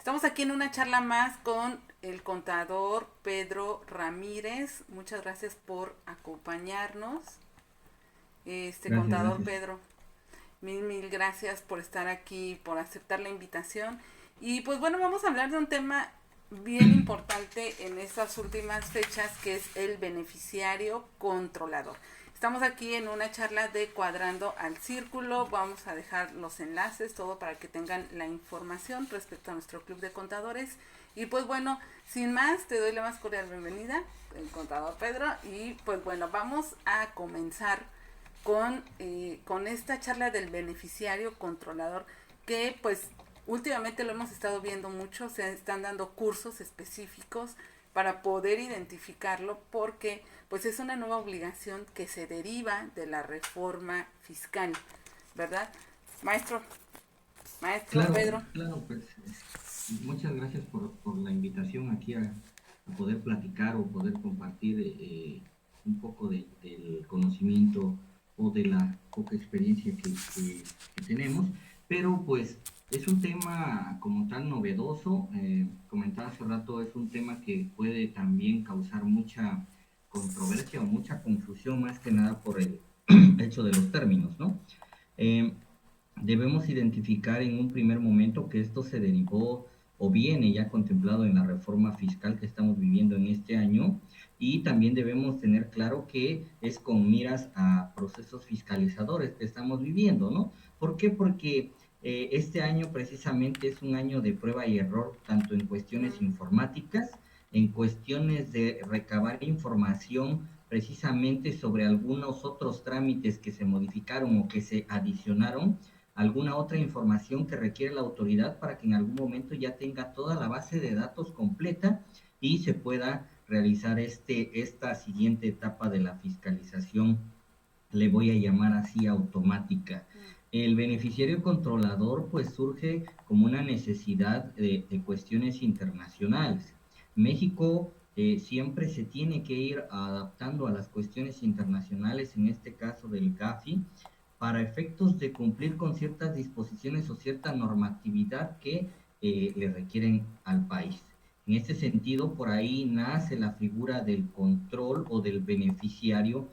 Estamos aquí en una charla más con el contador Pedro Ramírez. Muchas gracias por acompañarnos. Gracias, Contador gracias. Pedro, mil gracias por estar aquí, por aceptar la invitación. Y pues bueno, vamos a hablar de un tema bien importante en estas últimas fechas, que es el beneficiario controlador. Estamos aquí en una charla de Cuadrando al Círculo. Vamos a dejar los enlaces, todo para que tengan la información respecto a nuestro club de contadores. Y pues bueno, sin más, te doy la más cordial bienvenida, el contador Pedro. Y pues bueno, vamos a comenzar con esta charla del beneficiario controlador, que pues últimamente lo hemos estado viendo mucho. Se están dando cursos específicos para poder identificarlo, porque pues es una nueva obligación que se deriva de la reforma fiscal, ¿verdad? Maestro, maestro Claro, Pedro. claro, pues muchas gracias por la invitación aquí a poder platicar o poder compartir un poco del conocimiento o de la poca experiencia que tenemos, pero pues es un tema como tal novedoso. Comentaba hace rato, es un tema que puede también causar mucha controversia o mucha confusión, más que nada por el hecho de los términos, ¿no? Eh, Debemos identificar en un primer momento que esto se derivó o viene ya contemplado en la reforma fiscal que estamos viviendo en este año, y también debemos tener claro que es con miras a procesos fiscalizadores que estamos viviendo, ¿no? ¿Por qué? Porque este año precisamente es un año de prueba y error, tanto en cuestiones Mm, informáticas, en cuestiones de recabar información precisamente sobre algunos otros trámites que se modificaron o que se adicionaron, alguna otra información que requiere la autoridad para que en algún momento ya tenga toda la base de datos completa y se pueda realizar esta siguiente etapa de la fiscalización, le voy a llamar así, automática. mm, El beneficiario controlador pues surge como una necesidad de cuestiones internacionales. México siempre se tiene que ir adaptando a las cuestiones internacionales, en este caso del GAFI, para efectos de cumplir con ciertas disposiciones o cierta normatividad que le requieren al país. En este sentido, por ahí nace la figura del control o del beneficiario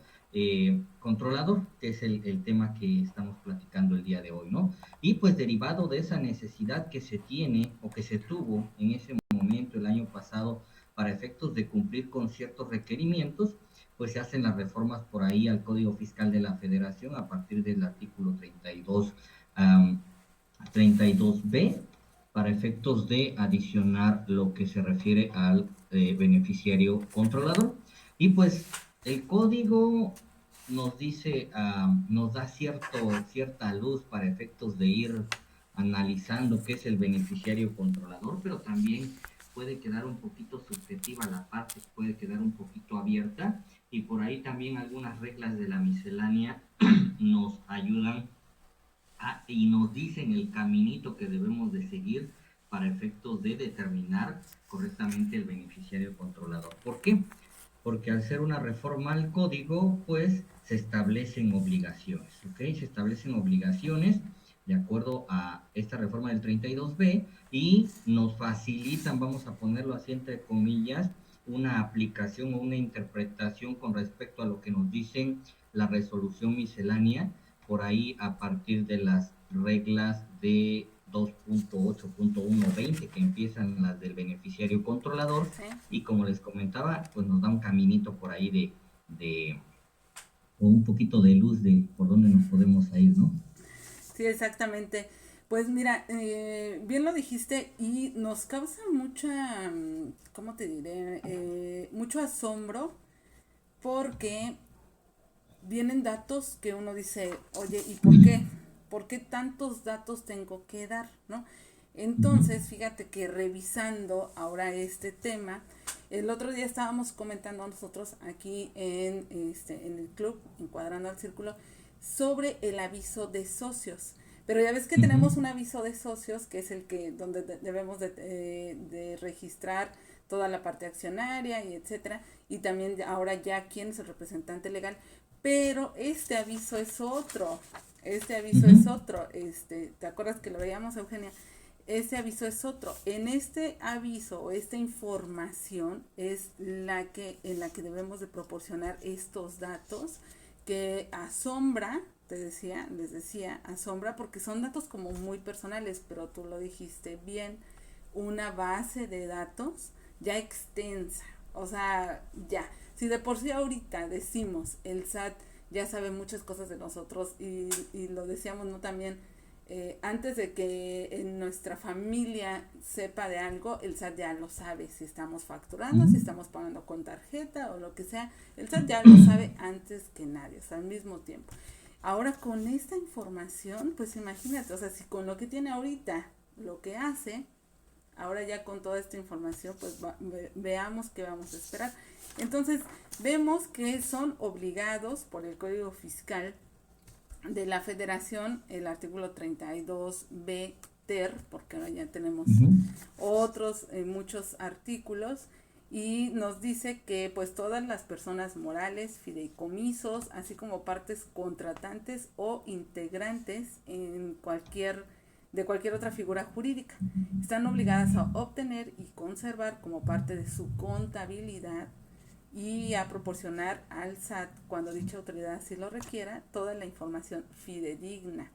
controlador, que es el tema que estamos platicando el día de hoy, ¿no? Y pues derivado de esa necesidad que se tiene o que se tuvo en ese momento el año pasado para efectos de cumplir con ciertos requerimientos, pues se hacen las reformas por ahí al Código Fiscal de la Federación a partir del artículo 32, 32B, para efectos de adicionar lo que se refiere al beneficiario controlador. Y pues el código nos dice, nos da cierta luz para efectos de ir analizando qué es el beneficiario controlador, pero también puede quedar un poquito subjetiva la parte, puede quedar un poquito abierta, y por ahí también algunas reglas de la miscelánea nos ayudan y nos dicen el caminito que debemos de seguir para efectos de determinar correctamente el beneficiario controlador. ¿Por qué? Porque al ser una reforma al código, pues se establecen obligaciones, ¿ok? Se establecen obligaciones de acuerdo a esta reforma del 32B y nos facilitan, vamos a ponerlo así entre comillas, una aplicación o una interpretación con respecto a lo que nos dicen la resolución miscelánea, por ahí a partir de las reglas de 2.8.120 que empiezan las del beneficiario controlador, sí, y como les comentaba, pues nos da un caminito por ahí de o un poquito de luz de por dónde nos podemos ir, ¿no? sí, exactamente. Pues mira, bien lo dijiste, y nos causa mucha, ¿cómo te diré? Mucho asombro, porque vienen datos que uno dice, oye, ¿y por qué? ¿Por qué tantos datos tengo que dar? ¿No? Ujú. Entonces, fíjate que revisando ahora este tema, el otro día estábamos comentando nosotros aquí en el club, encuadrando al círculo, sobre el aviso de socios. Pero ya ves que Ujú. tenemos un aviso de socios, que es el que donde debemos de registrar toda la parte accionaria y etcétera, y también ahora ya quién es el representante legal. Pero este aviso es otro. Este aviso Ujú. es otro. ¿Te acuerdas que lo veíamos, Eugenia? ese aviso es otro. En este aviso o esta información es en la que debemos de proporcionar estos datos que asombra, les decía, asombra porque son datos como muy personales, pero tú lo dijiste bien, una base de datos ya extensa, o sea, ya, si de por sí ahorita decimos el SAT ya sabe muchas cosas de nosotros y lo decíamos, ¿no? También antes de que en nuestra familia sepa de algo, el SAT ya lo sabe, si estamos facturando, si estamos pagando con tarjeta o lo que sea, el SAT ya lo sabe antes que nadie, o sea, al mismo tiempo. Ahora con esta información, pues imagínate, o sea, si con lo que tiene ahorita, lo que hace, ahora ya con toda esta información, pues veamos qué vamos a esperar. Entonces, vemos que son obligados por el Código Fiscal de la Federación, el artículo 32B ter, porque ahora ya tenemos otros, muchos artículos, y nos dice que pues todas las personas morales, fideicomisos, así como partes contratantes o integrantes de cualquier otra figura jurídica, están obligadas a obtener y conservar como parte de su contabilidad y a proporcionar al SAT, cuando dicha autoridad así lo requiera, toda la información fidedigna,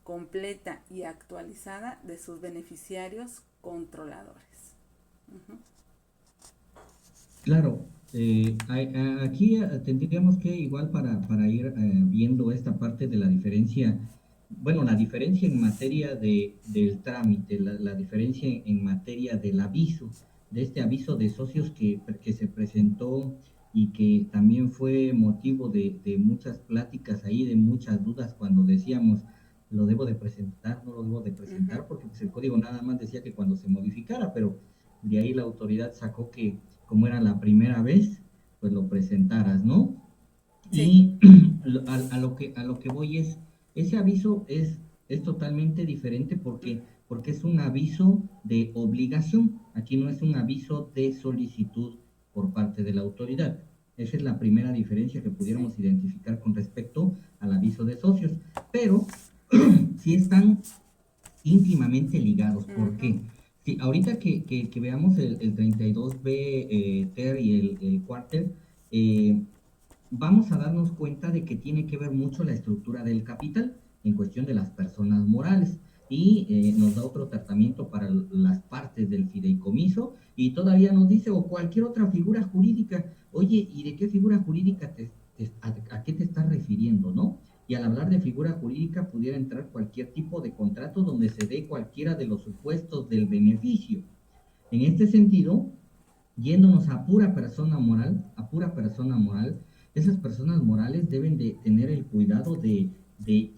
completa y actualizada de sus beneficiarios controladores. Uh-huh. Claro, aquí tendríamos que igual para ir viendo esta parte de la diferencia, bueno, la diferencia en materia del trámite, la diferencia en materia del aviso, de este aviso de socios que se presentó y que también fue motivo de muchas pláticas ahí, de muchas dudas cuando decíamos, lo debo de presentar, no lo debo de presentar, porque pues, el código nada más decía que cuando se modificara, pero de ahí la autoridad sacó que como era la primera vez, pues lo presentaras, ¿no? Sí. Y a lo que voy es, ese aviso es totalmente diferente porque es un aviso de obligación, aquí no es un aviso de solicitud por parte de la autoridad. Esa es la primera diferencia que pudiéramos Sí. identificar con respecto al aviso de socios, pero sí están íntimamente ligados. ¿Por Uh-huh. qué? Sí, ahorita que veamos el 32B TER y el Quarter, vamos a darnos cuenta de que tiene que ver mucho la estructura del capital en cuestión de las personas morales y nos da otro tratamiento para las partes del fideicomiso y todavía nos dice o cualquier otra figura jurídica, oye, ¿y de qué figura jurídica a qué te estás refiriendo, no? Y al hablar de figura jurídica pudiera entrar cualquier tipo de contrato donde se dé cualquiera de los supuestos del beneficio. En este sentido, yéndonos a pura persona moral, esas personas morales deben de tener el cuidado de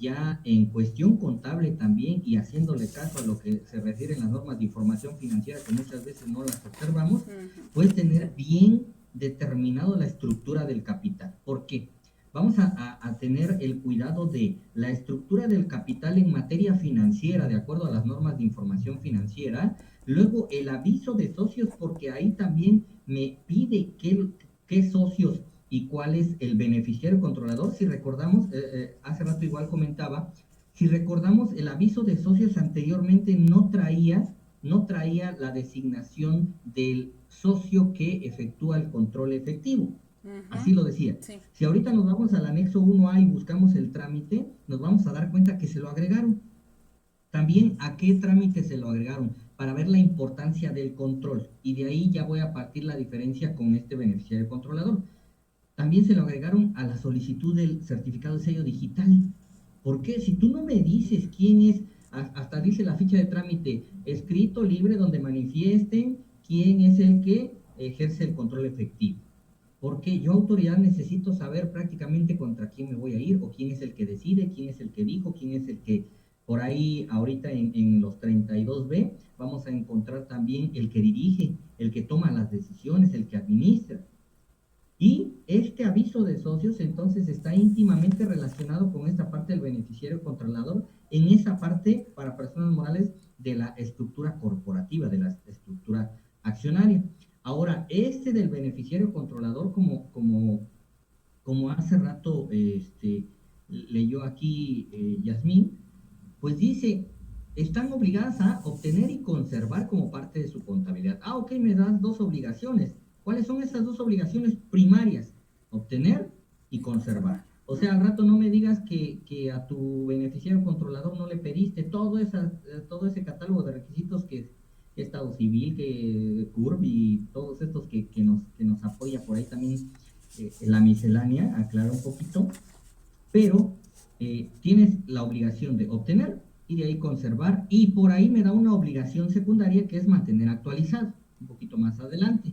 ya en cuestión contable también y haciéndole caso a lo que se refiere en las normas de información financiera que muchas veces no las observamos, Uh-huh. pues tener bien determinado la estructura del capital. ¿Por qué? Vamos a tener el cuidado de la estructura del capital en materia financiera, de acuerdo a las normas de información financiera. Luego el aviso de socios, porque ahí también me pide qué socios y cuál es el beneficiario controlador. Si recordamos, hace rato igual comentaba, si recordamos, el aviso de socios anteriormente no traía la designación del socio que efectúa el control efectivo. Uh-huh. Así lo decía. Sí. Si ahorita nos vamos al anexo 1A y buscamos el trámite, nos vamos a dar cuenta que se lo agregaron. También a qué trámite se lo agregaron para ver la importancia del control. Y de ahí ya voy a partir la diferencia con este beneficiario controlador. También se lo agregaron a la solicitud del certificado de sello digital. ¿Por qué? Si tú no me dices quién es, hasta dice la ficha de trámite, escrito libre donde manifiesten quién es el que ejerce el control efectivo. Porque yo, autoridad, necesito saber prácticamente contra quién me voy a ir, o quién es el que decide, quién es el que dijo, quién es el que, por ahí, ahorita en los 32B, vamos a encontrar también el que dirige, el que toma las decisiones, el que administra. Y este aviso de socios entonces está íntimamente relacionado con esta parte del beneficiario controlador, en esa parte para personas morales de la estructura corporativa, de la estructura accionaria. Ahora, este del beneficiario controlador, como hace rato leyó aquí Yasmín, pues dice, están obligadas a obtener y conservar como parte de su contabilidad. Ok, me das dos obligaciones. ¿Cuáles son esas dos obligaciones primarias? Obtener y Y conservar. conservar. O sea, al rato no me digas que a tu beneficiario controlador no le pediste todo ese catálogo de requisitos que Estado Civil, que CURB y todos estos que nos apoya por ahí también la miscelánea, aclara un poquito, pero tienes la obligación de obtener y de ahí conservar, y por ahí me da una obligación secundaria que es mantener actualizado, un poquito más adelante.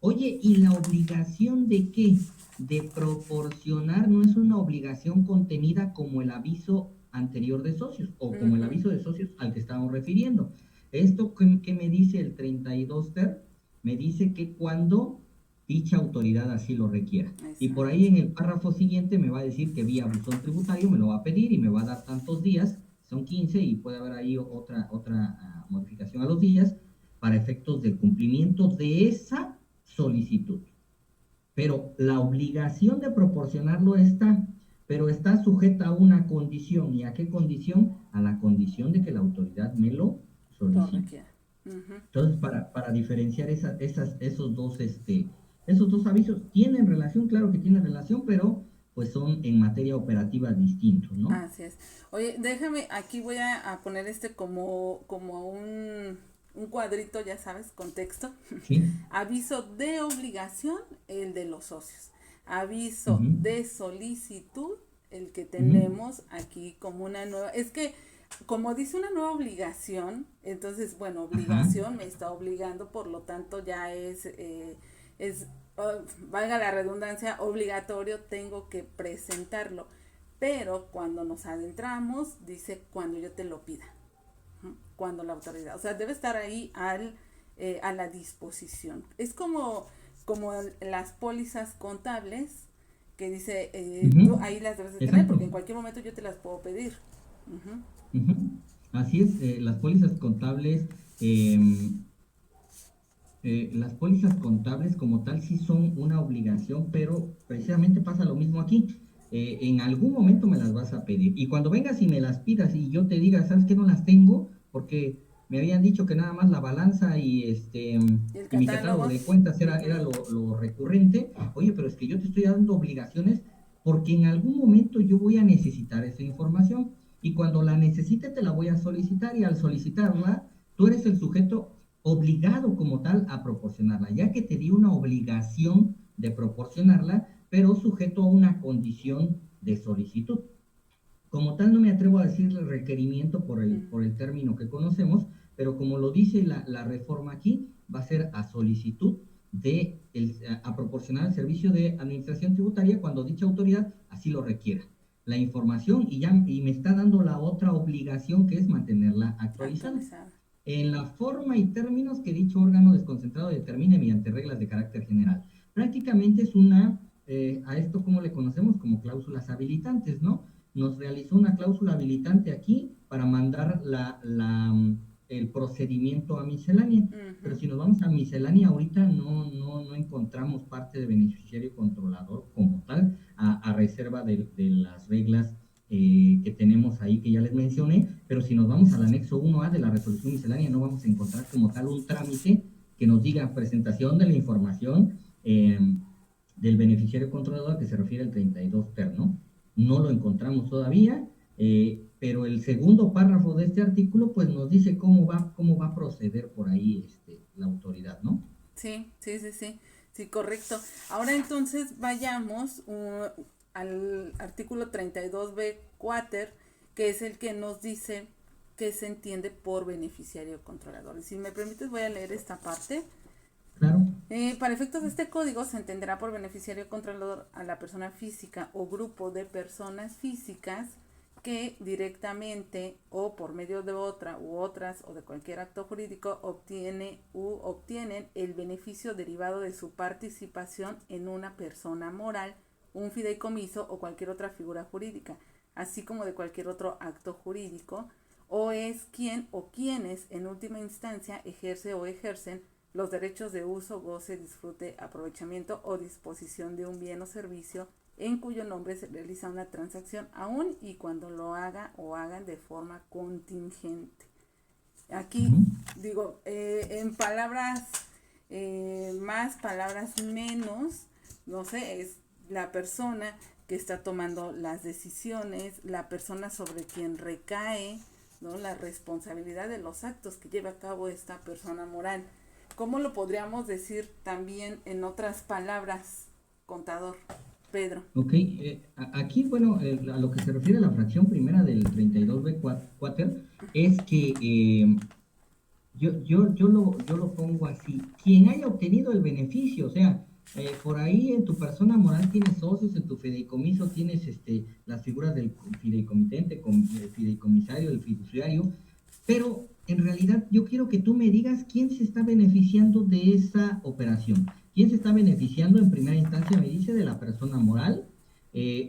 Oye, ¿y la obligación de qué? De proporcionar no es una obligación contenida como el aviso anterior de socios o como el Ujú. aviso de socios al que estábamos refiriendo. Esto que me dice el 32 ter, me dice que cuando dicha autoridad así lo requiera. Y por ahí Exacto. en el párrafo siguiente me va a decir que vía buzón tributario me lo va a pedir y me va a dar tantos días, son 15 y puede haber ahí otra modificación a los días para efectos del cumplimiento de esa solicitud. Pero la obligación de proporcionarlo está, pero está sujeta a una condición. ¿Y a qué condición? A la condición de que la autoridad me lo Lo solicite. requiere. Ujú. Entonces, para diferenciar esos dos avisos, tienen relación, claro que tienen relación, pero pues son en materia operativa distintos, ¿no? Así es. Oye, déjame, aquí voy a poner como un cuadrito, ya sabes, con texto. Sí. Aviso de obligación, el de los socios. Aviso Ujú, de solicitud, el que ujú, tenemos aquí como una nueva. Es que, como dice una nueva obligación, entonces, bueno, ajá, obligación me está obligando, por lo tanto ya es valga la redundancia, obligatorio, tengo que presentarlo. Pero cuando nos adentramos, dice cuando yo te lo pida, cuando la autoridad, o sea, debe estar ahí a la disposición. Es como las pólizas contables que dice, ujú, tú ahí las debes de tener exacto. porque en cualquier momento yo te las puedo pedir. Ujú. Ujú. Así es, las pólizas contables, em, las pólizas contables como tal sí son una obligación, pero precisamente pasa lo mismo aquí. En algún momento me las vas a pedir. Y cuando vengas y me las pidas y yo te diga, ¿sabes qué? No las tengo porque me habían dicho que nada más la balanza Y el y mi catálogo catálogo, de cuentas era ujú, lo recurrente. Oye, pero es que yo te estoy dando obligaciones porque en algún momento yo voy a necesitar esa información. Y cuando la necesite te la voy a solicitar y al solicitarla, tú eres el sujeto obligado como tal a proporcionarla, ya que te di una obligación de proporcionarla, pero sujeto a una condición de solicitud. Como tal, no me atrevo a decirle requerimiento ujú, por el término que conocemos, pero como lo dice la reforma aquí, va a ser a solicitud a proporcionar el servicio de administración tributaria cuando dicha autoridad así lo requiera. La información y me está dando la otra obligación que es mantenerla actualizada actualizada. en la forma y términos que dicho órgano desconcentrado determine mediante reglas de carácter general. Prácticamente es a esto como le conocemos como cláusulas habilitantes, ¿no? Nos realizó una cláusula habilitante aquí para mandar el procedimiento a miscelánea, pero Ujú. si nos vamos a miscelánea ahorita no encontramos parte de beneficiario controlador como tal, a reserva de las reglas que tenemos ahí que ya les mencioné, pero si nos vamos al anexo 1A de la resolución miscelánea no vamos a encontrar como tal un trámite que nos diga presentación de la información del beneficiario controlador que se refiere al 32 ter, ¿no? No lo encontramos todavía, pero el segundo párrafo de este artículo pues nos dice cómo va a proceder por ahí la autoridad, ¿no? Sí, sí, sí, sí, sí, correcto. Ahora entonces vayamos al artículo 32b cuater, que es el que nos dice que se entiende por beneficiario controlador. Y si me permites voy a leer esta parte. Claro. Para efectos de este código se entenderá por beneficiario controlador a la persona física o grupo de personas físicas que directamente o por medio de otra u otras o de cualquier acto jurídico obtienen el beneficio derivado de su participación en una persona moral, un fideicomiso o cualquier otra figura jurídica, así como de cualquier otro acto jurídico, o es quien o quienes en última instancia ejerce o ejercen los derechos de uso, goce, disfrute, aprovechamiento o disposición de un bien o servicio en cuyo nombre se realiza una transacción, aun y cuando lo haga o hagan de forma contingente. Aquí, digo, en palabras más, palabras menos, no sé, es la persona que está tomando las decisiones, la persona sobre quien recae, ¿no?, la responsabilidad de los actos que lleva a cabo esta persona moral. ¿Cómo lo podríamos decir también en otras palabras, contador Pedro? Ok, aquí, bueno, a lo que se refiere a la fracción primera del 32b cuater, es que yo lo pongo así, quien haya obtenido el beneficio, o sea, por ahí en tu persona moral tienes socios, en tu fideicomiso tienes las figuras del fideicomitente, el fideicomisario, el fiduciario, pero en realidad yo quiero que tú me digas quién se está beneficiando de esa operación. ¿Quién se está beneficiando en primera instancia? Me dice de la persona moral,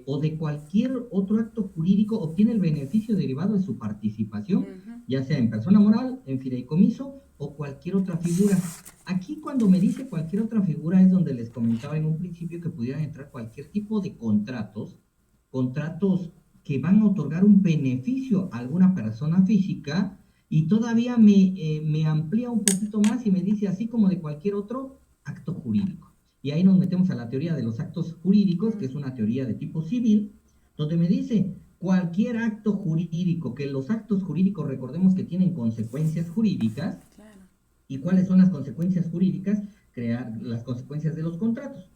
o de cualquier otro acto jurídico, obtiene el beneficio derivado de su participación, Uh-huh. ya sea en persona moral, en fideicomiso o cualquier otra figura. Aquí cuando me dice cualquier otra figura es donde les comentaba en un principio que pudieran entrar cualquier tipo de contratos que van a otorgar un beneficio a alguna persona física, y todavía me amplía un poquito más y me dice así como de cualquier otro acto jurídico. Y ahí nos metemos a la teoría de los actos jurídicos, que es una teoría de tipo civil, donde me dice cualquier acto jurídico, que los actos jurídicos recordemos que tienen consecuencias jurídicas. Claro. ¿Y cuáles son las consecuencias jurídicas? Crear las consecuencias de los contratos.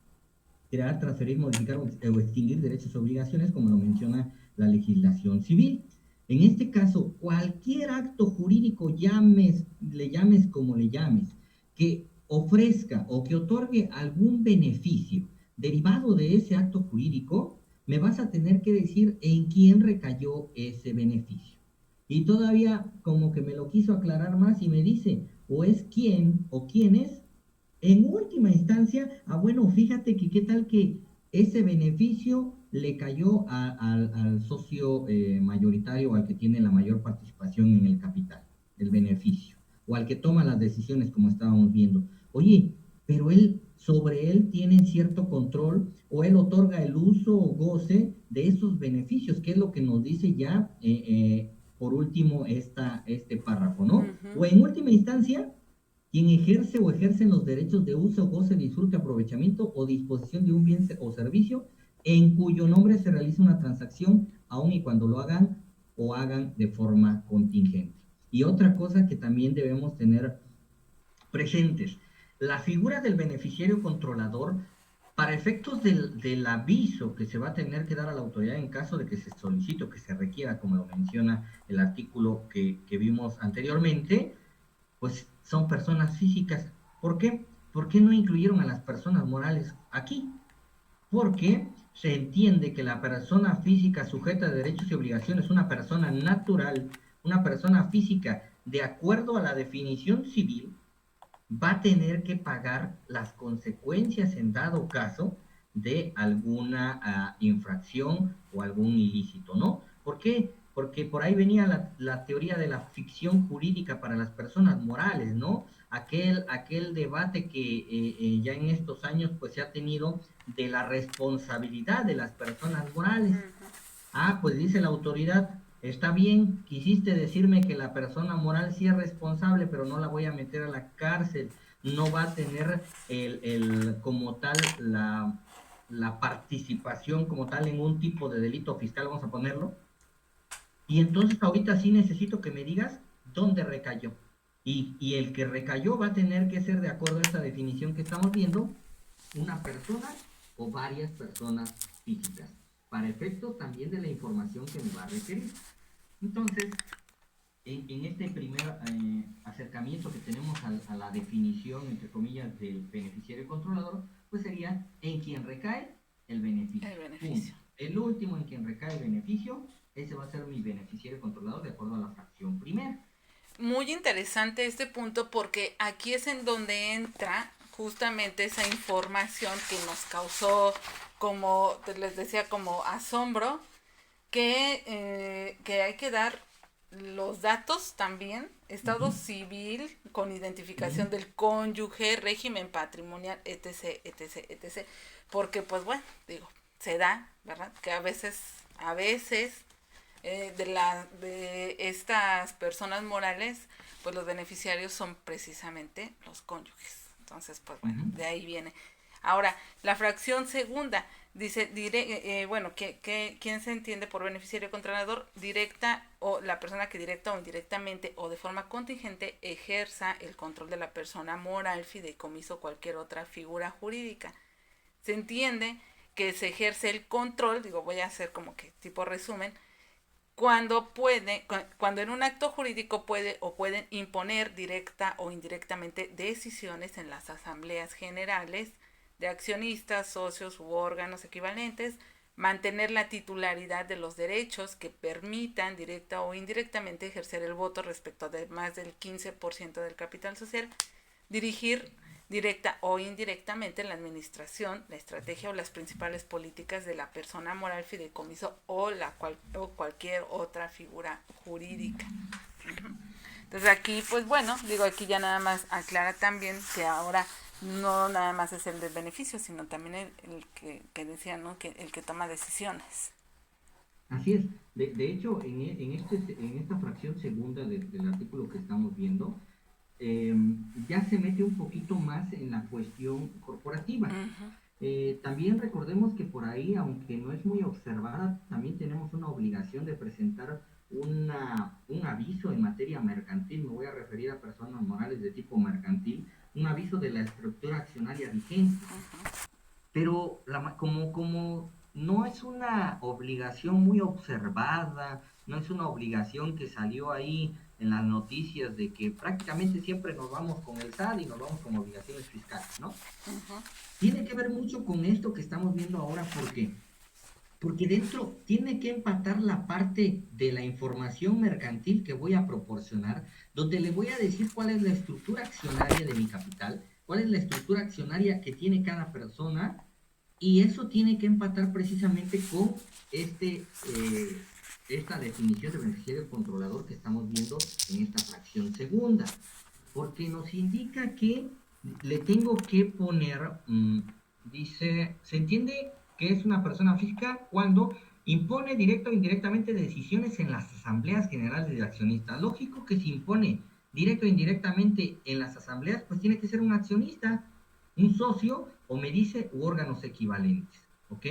Crear, transferir, modificar o extinguir derechos y obligaciones, como lo menciona la legislación civil. En este caso, cualquier acto jurídico, le llames como le llames, que ofrezca o que otorgue algún beneficio derivado de ese acto jurídico, me vas a tener que decir en quién recayó ese beneficio. Y todavía como que me lo quiso aclarar más y me dice, o es quién o quiénes. En última instancia, bueno, fíjate que qué tal que ese beneficio le cayó al socio mayoritario, o al que tiene la mayor participación en el capital, el beneficio, o al que toma las decisiones, como estábamos viendo. Oye, pero sobre él tienen cierto control, o él otorga el uso o goce de esos beneficios, que es lo que nos dice ya, por último, este párrafo, ¿no? Uh-huh. O en última instancia, quien ejerce o ejercen los derechos de uso, goce, disfrute, aprovechamiento o disposición de un bien o servicio en cuyo nombre se realiza una transacción, aun y cuando lo hagan o hagan de forma contingente. Y otra cosa que también debemos tener presentes, la figura del beneficiario controlador, para efectos del aviso que se va a tener que dar a la autoridad en caso de que se solicite o que se requiera, como lo menciona el artículo que vimos anteriormente, pues son personas físicas. ¿Por qué? ¿Por qué no incluyeron a las personas morales aquí? Porque se entiende que la persona física sujeta de derechos y obligaciones es una persona natural, una persona física, de acuerdo a la definición civil, va a tener que pagar las consecuencias en dado caso de alguna infracción o algún ilícito, ¿no? ¿Por qué? Porque por ahí venía la teoría de la ficción jurídica para las personas morales, ¿no? Aquel debate que ya en estos años pues se ha tenido de la responsabilidad de las personas morales. Uh-huh. Pues dice la autoridad, está bien, quisiste decirme que la persona moral sí es responsable, pero no la voy a meter a la cárcel, no va a tener como tal la participación como tal en un tipo de delito fiscal, vamos a ponerlo. Y entonces ahorita sí necesito que me digas dónde recayó. Y el que recayó va a tener que ser, de acuerdo a esta definición que estamos viendo, una persona o varias personas físicas, para efecto también de la información que me va a requerir. Entonces, en este primer acercamiento que tenemos a la definición, entre comillas, del beneficiario controlador, pues sería en quien recae el beneficio. El beneficio. Punto. El último en quien recae el beneficio, ese va a ser mi beneficiario controlador de acuerdo a la fracción primera. Muy interesante este punto porque aquí es en donde entra justamente esa información que nos causó, como les decía, como asombro, que hay que dar los datos también, estado civil con identificación del cónyuge, régimen patrimonial, etc, etc, etc, porque pues bueno, digo, se da, ¿verdad? Que a veces de estas personas morales pues los beneficiarios son precisamente los cónyuges. Entonces, pues bueno, de ahí viene. Ahora, la fracción segunda dice, ¿quién se entiende por beneficiario controlador? Directa, o la persona que directa o indirectamente o de forma contingente ejerza el control de la persona moral, fideicomiso o cualquier otra figura jurídica. Se entiende que se ejerce el control, voy a hacer como que tipo resumen, cuando en un acto jurídico puede o pueden imponer directa o indirectamente decisiones en las asambleas generales de accionistas, socios u órganos equivalentes, mantener la titularidad de los derechos que permitan directa o indirectamente ejercer el voto respecto de más del 15% del capital social, dirigir directa o indirectamente la administración, la estrategia o las principales políticas de la persona moral, fideicomiso o cualquier otra figura jurídica. Entonces aquí, pues bueno, aquí ya nada más aclara también que ahora no nada más es el del beneficio, sino también el que decía, ¿no? Que el que toma decisiones. Así es. De hecho, en esta fracción segunda del artículo que estamos viendo, ya se mete un poquito más en la cuestión corporativa. También recordemos que por ahí, aunque no es muy observada, también tenemos una obligación de presentar un aviso en materia mercantil. Me voy a referir a personas morales de tipo mercantil, un aviso de la estructura accionaria vigente. Pero como no es una obligación muy observada, no es una obligación que salió ahí en las noticias de que prácticamente siempre nos vamos con el SAT y nos vamos con obligaciones fiscales, ¿no? Tiene que ver mucho con esto que estamos viendo ahora, porque dentro tiene que empatar la parte de la información mercantil que voy a proporcionar, donde le voy a decir cuál es la estructura accionaria de mi capital, cuál es la estructura accionaria que tiene cada persona, y eso tiene que empatar precisamente con esta definición de beneficiario controlador que estamos viendo en esta fracción segunda, porque nos indica que le tengo que poner, dice, se entiende que es una persona física cuando impone directa o indirectamente decisiones en las asambleas generales de accionistas. Lógico que si impone directo o indirectamente en las asambleas, pues tiene que ser un accionista, un socio, o me dice, u órganos equivalentes, ¿ok?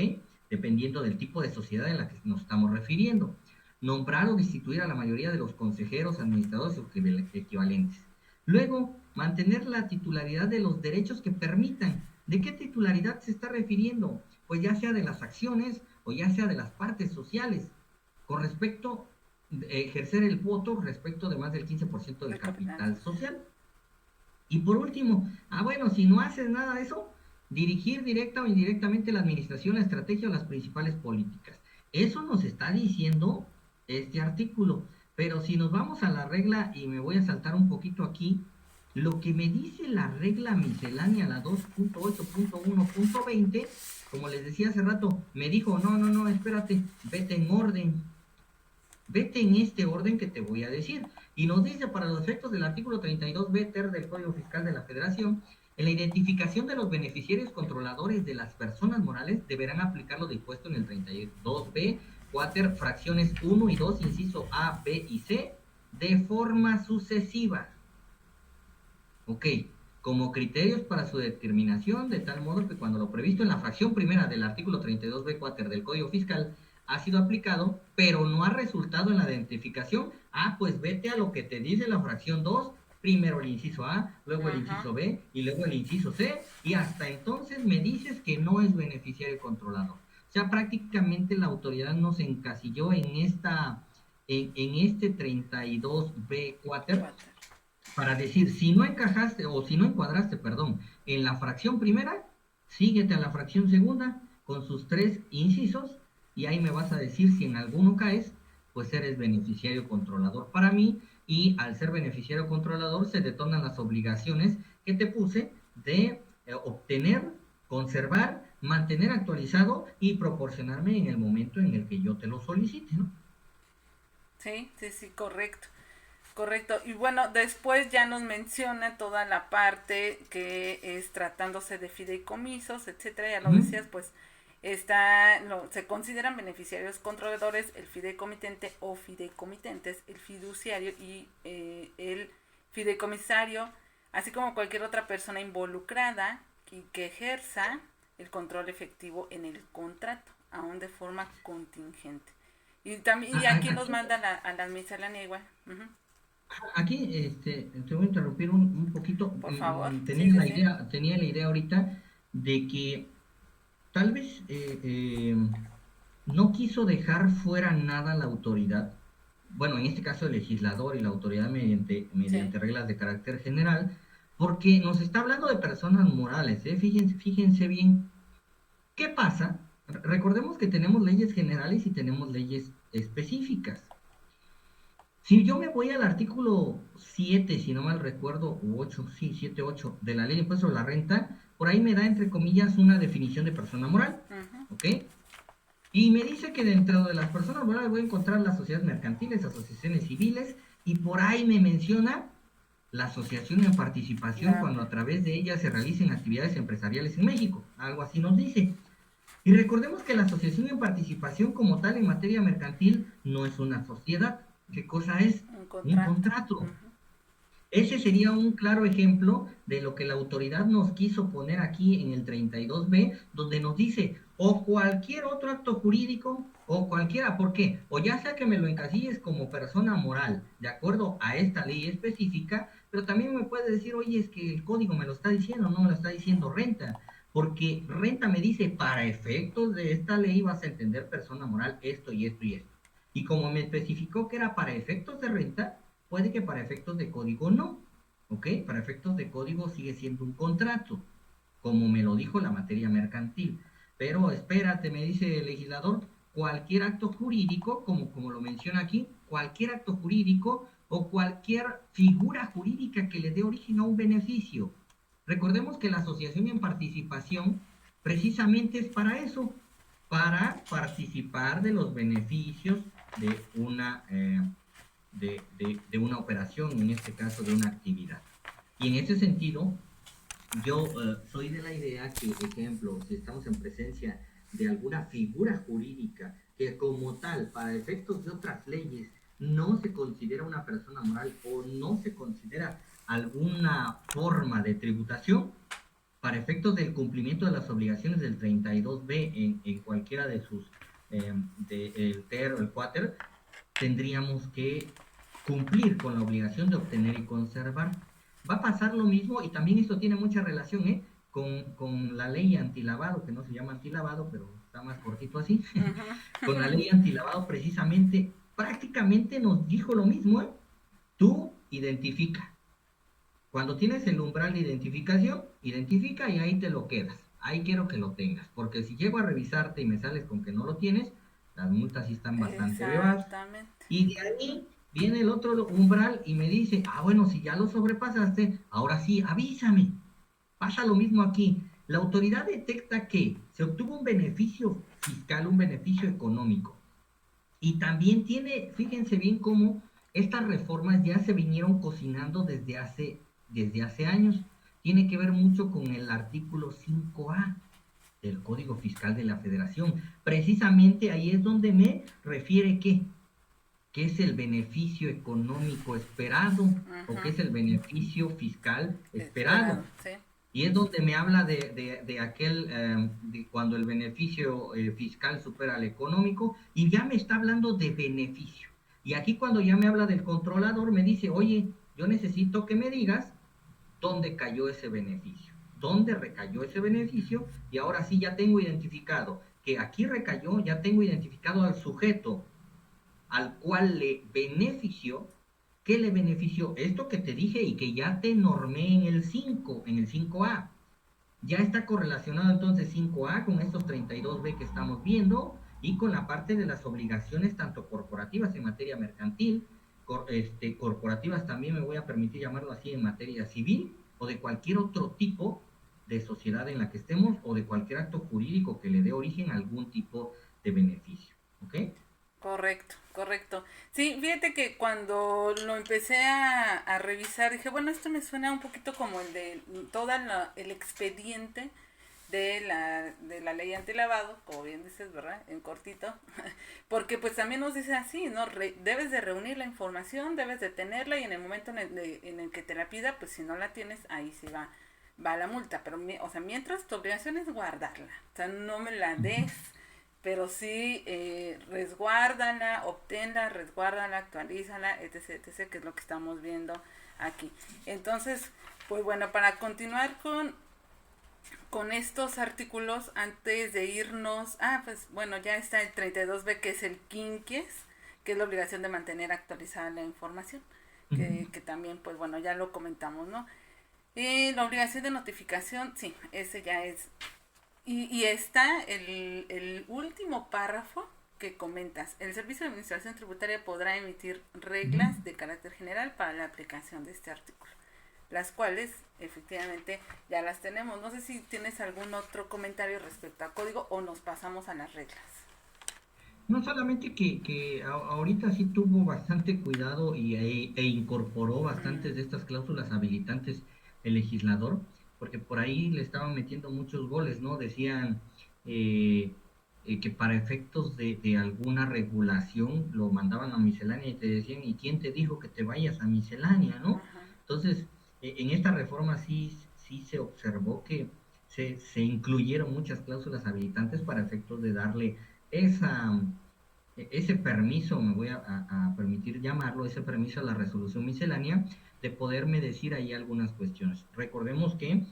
Dependiendo del tipo de sociedad en la que nos estamos refiriendo. Nombrar o destituir a la mayoría de los consejeros, administradores o equivalentes. Luego, mantener la titularidad de los derechos que permitan. ¿De qué titularidad se está refiriendo? Pues ya sea de las acciones o ya sea de las partes sociales, con respecto a ejercer el voto respecto de más del 15% del capital social. Y por último, si no haces nada de eso, dirigir directa o indirectamente la administración, la estrategia o las principales políticas. Eso nos está diciendo este artículo. Pero si nos vamos a la regla, y me voy a saltar un poquito aquí, lo que me dice la regla miscelánea, la 2.8.1.20, como les decía hace rato, me dijo, no, espérate, vete en orden. Vete en este orden que te voy a decir. Y nos dice, para los efectos del artículo 32b ter del Código Fiscal de la Federación, en la identificación de los beneficiarios controladores de las personas morales deberán aplicar lo dispuesto en el 32b, cuater, fracciones 1 y 2, inciso A, B y C, de forma sucesiva. Ok, como criterios para su determinación, de tal modo que cuando lo previsto en la fracción primera del artículo 32b, cuater del Código Fiscal ha sido aplicado, pero no ha resultado en la identificación, pues vete a lo que te dice la fracción 2, primero el inciso A, luego el inciso B y luego el inciso C, y hasta entonces me dices que no es beneficiario controlador. O sea, prácticamente la autoridad nos encasilló en este 32b cuater para decir, si no encajaste o si no encuadraste, en la fracción primera, síguete a la fracción segunda con sus 3 incisos, y ahí me vas a decir si en alguno caes, pues eres beneficiario controlador para mí, y al ser beneficiario controlador se detonan las obligaciones que te puse de obtener, conservar, mantener actualizado y proporcionarme en el momento en el que yo te lo solicite, ¿no? Sí, correcto. Correcto. Y bueno, después ya nos menciona toda la parte que es tratándose de fideicomisos, etcétera. Ya lo decías, pues se consideran beneficiarios controladores el fideicomitente o fideicomitentes, el fiduciario y el fideicomisario, así como cualquier otra persona involucrada y que ejerza el control efectivo en el contrato, aún de forma contingente. Y también y aquí nos Aquí, mandan a la miscelánea igual. Ujú. aquí te voy a interrumpir un poquito. Por favor, sí, Tenía sí, la sí. idea, tenía la idea ahorita de que tal vez no quiso dejar fuera nada la autoridad, bueno, en este caso el legislador y la autoridad Sí, mediante reglas de carácter general, porque nos está hablando de personas morales, ¿eh? Fíjense bien, ¿qué pasa? Recordemos que tenemos leyes generales y tenemos leyes específicas. Si yo me voy al artículo 7, si no mal recuerdo, o 8, sí, 7, 8 de la ley de impuesto sobre la renta, por ahí me da, entre comillas, una definición de persona moral, ujú, ¿ok? Y me dice que dentro de las personas morales voy a encontrar las sociedades mercantiles, asociaciones civiles, y por ahí me menciona la asociación en participación la, cuando a través de ella se realicen actividades empresariales en México. Algo así nos dice. Y recordemos que la asociación en participación como tal en materia mercantil no es una sociedad. ¿Qué cosa es? un Un contrato. contrato. Ujú. Ese sería un claro ejemplo de lo que la autoridad nos quiso poner aquí en el 32B, donde nos dice, o cualquier otro acto jurídico, o cualquiera, ¿por qué? O ya sea que me lo encasilles como persona moral, de acuerdo a esta ley específica, pero también me puede decir, oye, es que el código me lo está diciendo, no me lo está diciendo renta, porque renta me dice, para efectos de esta ley vas a entender persona moral esto y esto y esto. Y como me especificó que era para efectos de renta, puede que para efectos de código no, ¿ok? Para efectos de código sigue siendo un contrato, como me lo dijo la materia mercantil. Pero espérate, me dice el legislador, cualquier acto jurídico, como lo menciona aquí, cualquier acto jurídico o cualquier figura jurídica que le dé origen a un beneficio. Recordemos que la asociación en participación precisamente es para eso, para participar de los beneficios de de una operación, en este caso de una actividad. Y en ese sentido, yo soy de la idea que, ejemplo, si estamos en presencia de alguna figura jurídica que como tal, para efectos de otras leyes, no se considera una persona moral o no se considera alguna forma de tributación, para efectos del cumplimiento de las obligaciones del 32B en cualquiera de sus, el TER o el QUATER, tendríamos que cumplir con la obligación de obtener y conservar. Va a pasar lo mismo y también esto tiene mucha relación con la ley antilavado, que no se llama antilavado, pero está más cortito así. Con la Ujú. ley antilavado precisamente, prácticamente nos dijo lo mismo, ¿eh? Tú identifica. Cuando tienes el umbral de identificación, identifica y ahí te lo quedas. Ahí quiero que lo tengas, porque si llego a revisarte y me sales con que no lo tienes, las multas sí están bastante elevadas. Exactamente. Y de ahí viene el otro umbral y me dice, ah, bueno, si ya lo sobrepasaste, ahora sí, avísame. Pasa lo mismo aquí. La autoridad detecta que se obtuvo un beneficio fiscal, un beneficio económico. Y también tiene, fíjense bien cómo estas reformas ya se vinieron cocinando desde hace años. Tiene que ver mucho con el artículo 5A del Código Fiscal de la Federación. Precisamente ahí es donde me refiere que es el beneficio económico esperado o Ujú. que es el beneficio fiscal Esperado, esperado. sí. Y es donde me habla de aquel, de cuando el beneficio fiscal supera al económico, y ya me está hablando de beneficio. Y aquí cuando ya me habla del controlador, me dice, oye, yo necesito que me digas dónde cayó ese beneficio, dónde recayó ese beneficio, y ahora sí ya tengo identificado que aquí recayó, ya tengo identificado al sujeto al cual le benefició. ¿Qué le benefició? Esto que te dije y que ya te normé en el 5, en el 5A. Ya está correlacionado entonces 5A con estos 32B que estamos viendo y con la parte de las obligaciones tanto corporativas en materia mercantil, corporativas también me voy a permitir llamarlo así en materia civil o de cualquier otro tipo de sociedad en la que estemos o de cualquier acto jurídico que le dé origen a algún tipo de beneficio. ¿Ok? Correcto, correcto. Sí, fíjate que cuando lo empecé a revisar, dije, bueno, esto me suena un poquito como el de todo el expediente de la ley antilavado, como bien dices, ¿verdad? En cortito, porque pues también nos dice así, ¿no? Debes de reunir la información, debes de tenerla y en el momento en el que te la pida, pues si no la tienes, ahí sí va la multa, pero o sea, mientras tu obligación es guardarla, o sea, no me la des, pero sí resguárdala, obténla, resguárdala, actualízala, etc, etc, que es lo que estamos viendo aquí. Entonces, pues bueno, para continuar con estos artículos, antes de irnos, pues bueno, ya está el 32B, que es el quinquies, que es la obligación de mantener actualizada la información, que también, pues bueno, ya lo comentamos, ¿no? La obligación de notificación, sí, ese ya es. Y está el último párrafo que comentas. El Servicio de Administración Tributaria podrá emitir reglas de carácter general para la aplicación de este artículo, las cuales efectivamente ya las tenemos. No sé si tienes algún otro comentario respecto al código o nos pasamos a las reglas. No solamente que ahorita sí tuvo bastante cuidado e incorporó bastantes de estas cláusulas habilitantes el legislador, porque por ahí le estaban metiendo muchos goles, ¿no? Decían eh, que para efectos de alguna regulación lo mandaban a miscelánea y te decían, ¿y quién te dijo que te vayas a miscelánea, no? Ajá. Entonces, en esta reforma sí se observó que se incluyeron muchas cláusulas habilitantes para efectos de darle esa, ese permiso, me voy a permitir llamarlo, ese permiso a la resolución miscelánea, de poderme decir ahí algunas cuestiones. Recordemos que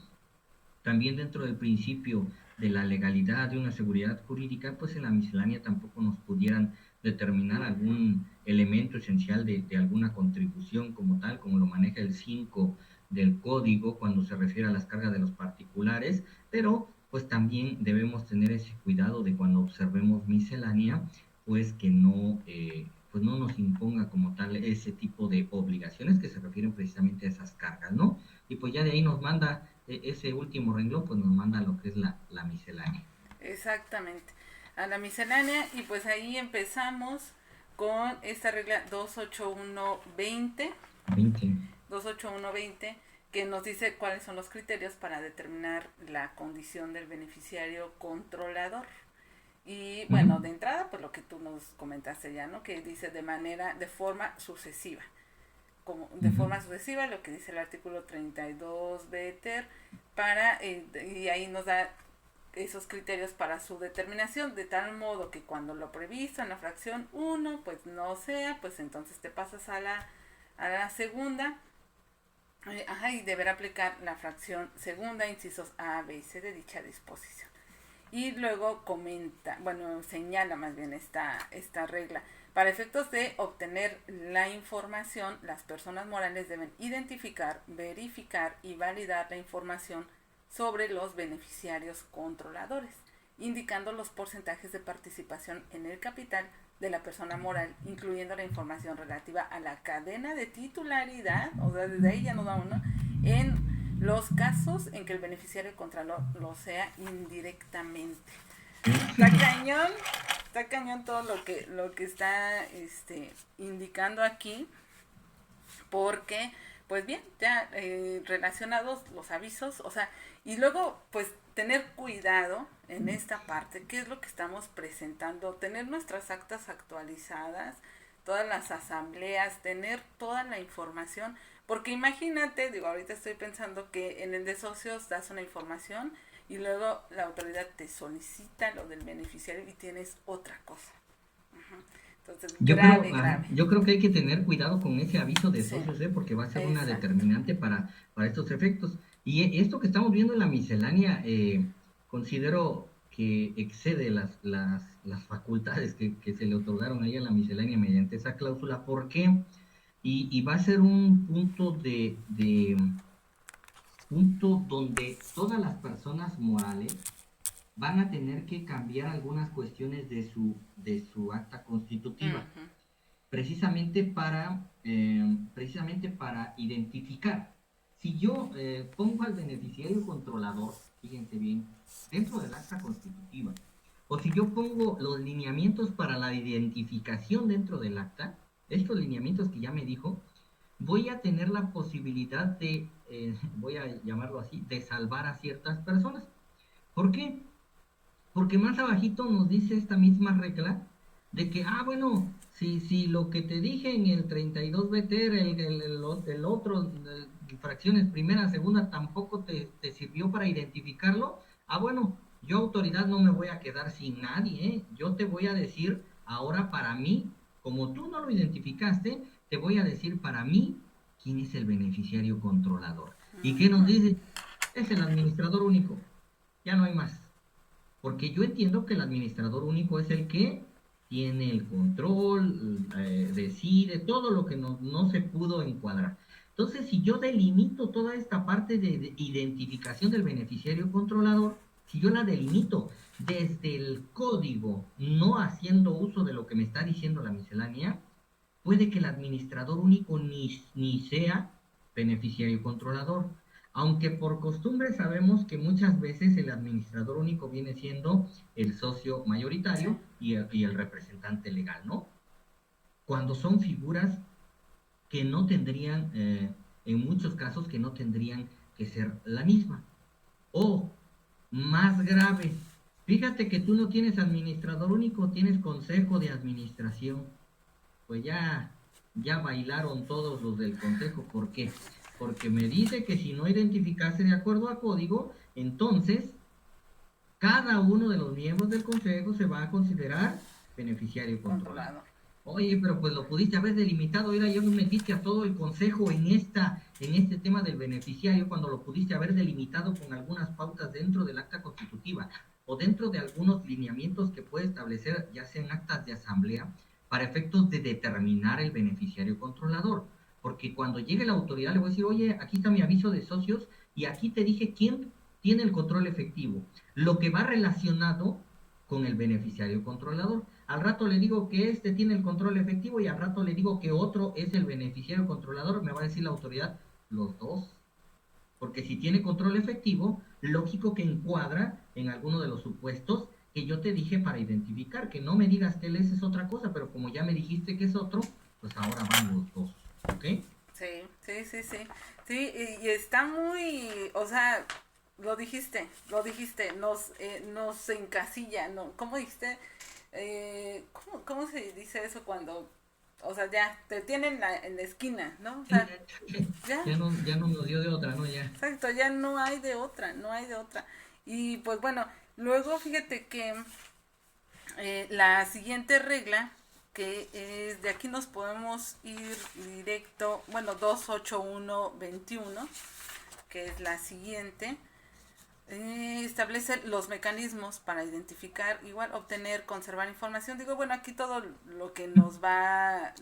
también dentro del principio de la legalidad, de una seguridad jurídica, pues en la miscelánea tampoco nos pudieran determinar algún elemento esencial de alguna contribución como tal, como lo maneja el 5 del código cuando se refiere a las cargas de los particulares, pero pues también debemos tener ese cuidado de cuando observemos miscelánea, pues que no, pues no nos imponga como tal ese tipo de obligaciones que se refieren precisamente a esas cargas, ¿no? Y pues ya de ahí nos manda ese último renglón, pues nos manda lo que es la miscelánea. Exactamente. A la miscelánea, y pues ahí empezamos con esta regla 28120. 20. 28120, que nos dice cuáles son los criterios para determinar la condición del beneficiario controlador. Y bueno, de entrada, pues lo que tú nos comentaste ya, ¿no? Que dice de forma sucesiva. Como de forma sucesiva, lo que dice el artículo 32 BETER, y ahí nos da esos criterios para su determinación, de tal modo que cuando lo previsto en la fracción 1, pues no sea, pues entonces te pasas a la segunda, y deberá aplicar la fracción segunda, incisos A, B y C de dicha disposición. Y luego señala más bien esta regla. Para efectos de obtener la información, las personas morales deben identificar, verificar y validar la información sobre los beneficiarios controladores, indicando los porcentajes de participación en el capital de la persona moral, incluyendo la información relativa a la cadena de titularidad, o sea, desde ahí ya nos da uno, en los casos en que el beneficiario contralor lo sea indirectamente. Está cañón todo lo que está indicando aquí, porque pues bien, ya relacionados los avisos, o sea, y luego pues tener cuidado en esta parte, qué es lo que estamos presentando, tener nuestras actas actualizadas, todas las asambleas, tener toda la información, porque imagínate, digo, ahorita estoy pensando que en el de socios das una información y luego la autoridad te solicita lo del beneficiario y tienes otra cosa. Uh-huh. Entonces, grave. Yo creo que hay que tener cuidado con ese aviso de Sí, socios, porque va a ser una exacto. determinante para estos efectos. Y esto que estamos viendo en la miscelánea, considero que excede las facultades que se le otorgaron ahí a la miscelánea mediante esa cláusula. ¿Por qué? Y va a ser un punto donde todas las personas morales van a tener que cambiar algunas cuestiones de su acta constitutiva, Uh-huh. precisamente para identificar. Si yo pongo al beneficiario controlador, fíjense bien, dentro del acta constitutiva, o si yo pongo los lineamientos para la identificación dentro del acta, estos lineamientos que ya me dijo, voy a tener la posibilidad de, voy a llamarlo así, de salvar a ciertas personas. ¿Por qué? Porque más abajito nos dice esta misma regla de que, bueno, si lo que te dije en el 32BT, el otro, fracciones primera, segunda, tampoco te sirvió para identificarlo, bueno, yo autoridad no me voy a quedar sin nadie, ¿eh? Yo te voy a decir ahora para mí, como tú no lo identificaste, te voy a decir para mí quién es el beneficiario controlador. ¿Y qué nos dice? Es el administrador único, ya no hay más. Porque yo entiendo que el administrador único es el que tiene el control, decide todo lo que no se pudo encuadrar. Entonces, si yo delimito toda esta parte de identificación del beneficiario controlador, si yo la delimito desde el código, no haciendo uso de lo que me está diciendo la miscelánea, puede que el administrador único ni sea beneficiario controlador, aunque por costumbre sabemos que muchas veces el administrador único viene siendo el socio Sí. mayoritario y el representante legal, ¿no? Cuando son figuras que no tendrían, en muchos casos, que no tendrían que ser la misma. O, más grave, fíjate que tú no tienes administrador único, tienes consejo de administración. Pues ya bailaron todos los del consejo. ¿Por qué? Porque me dice que si no identificase de acuerdo a código, entonces cada uno de los miembros del consejo se va a considerar beneficiario controlador. Controlador. Oye, pero pues lo pudiste haber delimitado, era ya no metiste a todo el consejo en este tema del beneficiario, cuando lo pudiste haber delimitado con algunas pautas dentro del acta constitutiva o dentro de algunos lineamientos que puede establecer, ya sean actas de asamblea, para efectos de determinar el beneficiario controlador. Porque cuando llegue la autoridad le voy a decir, oye, aquí está mi aviso de socios y aquí te dije quién tiene el control efectivo, lo que va relacionado con el beneficiario controlador. Al rato le digo que este tiene el control efectivo y al rato le digo que otro es el beneficiario controlador, me va a decir la autoridad, los dos. Porque si tiene control efectivo, lógico que encuadra en alguno de los supuestos que yo te dije para identificar, que no me digas que él es otra cosa, pero como ya me dijiste que es otro, pues ahora van los dos, ¿ok? Sí, sí, sí, sí. Sí, y está muy, o sea, nos encasilla, ¿no? ¿Cómo dijiste? ¿Cómo se dice eso cuando, o sea, ya, te tienen en la esquina, ¿no? O Sí, sea, ya, ya no nos dio de otra, ¿no? Ya. exacto, ya no hay de otra, no hay de otra. Y pues bueno, luego fíjate que la siguiente regla, que es de aquí nos podemos ir directo, bueno, 28121, que es la siguiente, establece los mecanismos para identificar, igual, obtener, conservar información. Digo, bueno, aquí todo lo que nos va